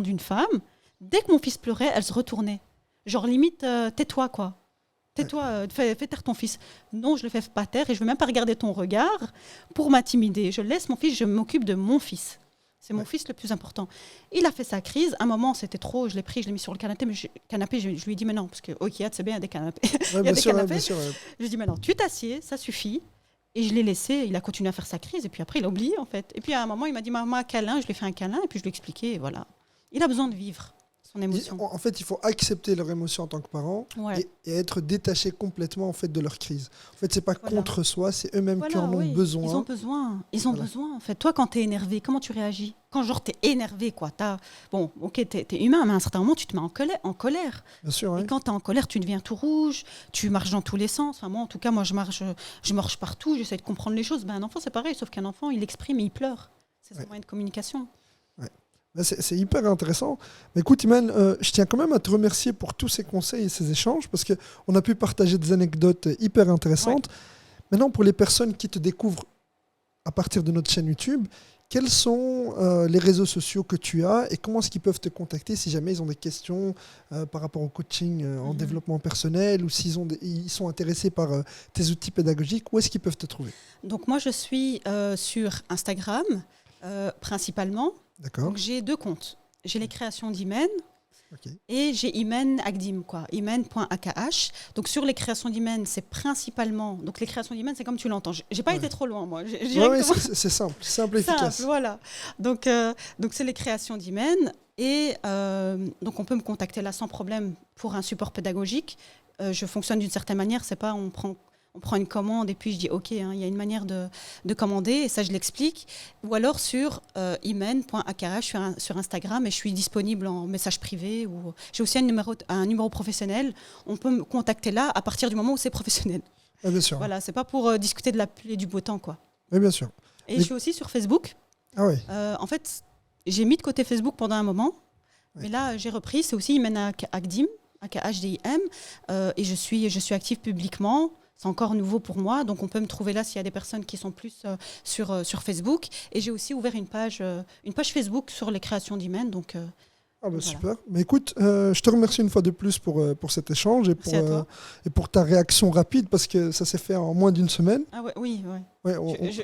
d'une femme. Dès que mon fils pleurait, elle se retournait. Genre, limite, tais-toi, quoi. Tais-toi, fais taire ton fils. Non, je le fais pas taire et je ne veux même pas regarder ton regard pour m'intimider. Je laisse mon fils, je m'occupe de mon fils. C'est mon fils le plus important. Il a fait sa crise. À un moment, c'était trop. Je l'ai pris, je l'ai mis sur le canapé. Mais je lui ai dit, mais non, parce qu'au Ikea, c'est bien, il y a des canapés. Je lui ai dit, mais non, tu t'assieds, ça suffit. Et je l'ai laissé. Il a continué à faire sa crise. Et puis après, il a oublié, en fait. Et puis à un moment, il m'a dit, maman, câlin. Je lui ai fait un câlin. Et puis je lui ai expliqué. Et voilà. Il a besoin de vivre son émotion. En fait, il faut accepter leur émotion en tant que parent et être détaché complètement en fait, de leur crise. En fait, c'est pas contre soi, c'est eux-mêmes qui en ont besoin. Ils ont besoin, en fait. Toi, quand tu es énervé, comment tu réagis? Quand genre tu es énervé, quoi. Bon, ok, tu es humain, mais à un certain moment, tu te mets en colère. Bien sûr, et quand tu es en colère, tu deviens tout rouge, tu marches dans tous les sens. Enfin, moi, en tout cas, je marche partout, j'essaie de comprendre les choses. Un enfant, c'est pareil, sauf qu'un enfant, il exprime et il pleure. C'est son moyen de communication. C'est hyper intéressant. Mais écoute, Iman, je tiens quand même à te remercier pour tous ces conseils et ces échanges parce qu'on a pu partager des anecdotes hyper intéressantes. Maintenant, pour les personnes qui te découvrent à partir de notre chaîne YouTube, quels sont les réseaux sociaux que tu as et comment est-ce qu'ils peuvent te contacter si jamais ils ont des questions par rapport au coaching en développement personnel ou ils sont intéressés par tes outils pédagogiques, où est-ce qu'ils peuvent te trouver? Donc moi, je suis sur Instagram principalement. D'accord. Donc j'ai 2 comptes. J'ai les créations d'Imen. Ok. Et j'ai Imen Agdim, imen.akh. Donc sur les créations d'Imen, c'est principalement. Donc les créations d'Imen, c'est comme tu l'entends. J'ai pas été trop loin, moi. Oui, c'est simple et efficace. Voilà. Donc c'est les créations d'Imen. Et donc on peut me contacter là sans problème pour un support pédagogique. Je fonctionne d'une certaine manière. C'est pas on prend une commande et puis je dis OK, il y a une manière de commander et ça je l'explique. Ou alors sur imen.akh sur Instagram et je suis disponible en message privé. J'ai aussi un numéro professionnel. On peut me contacter là à partir du moment où c'est professionnel. Ah, bien sûr. Voilà, c'est pas pour discuter de la pluie et du beau temps, quoi. Oui, bien sûr. Et je suis aussi sur Facebook. Ah oui. En fait, j'ai mis de côté Facebook pendant un moment, mais là j'ai repris. C'est aussi Imen Agdim, AKHDIM, et je suis active publiquement. C'est encore nouveau pour moi, donc on peut me trouver là s'il y a des personnes qui sont plus sur Facebook. Et j'ai aussi ouvert une page Facebook sur les créations d'Imen. Donc, voilà. Super. Mais écoute, je te remercie une fois de plus pour cet échange et pour ta réaction rapide parce que ça s'est fait en moins d'une semaine. Ah ouais, oui. Ouais,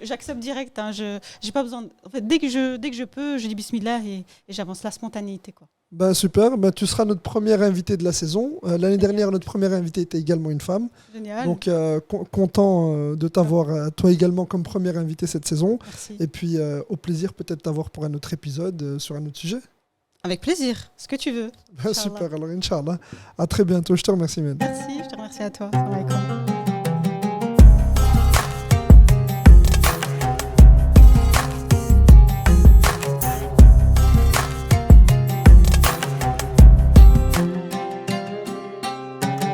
j'accepte direct. J'ai pas besoin. En fait, dès que je peux, je dis bismillah et j'avance. La spontanéité, quoi. Super, tu seras notre première invitée de la saison. L'année dernière, notre première invitée était également une femme. Génial. Donc, content de t'avoir, toi également, comme première invitée cette saison. Merci. Et puis, au plaisir peut-être t'avoir pour un autre épisode sur un autre sujet. Avec plaisir, ce que tu veux. Super, alors Inch'Allah. À très bientôt, je te remercie, man. Merci, je te remercie à toi. Salam alaikum.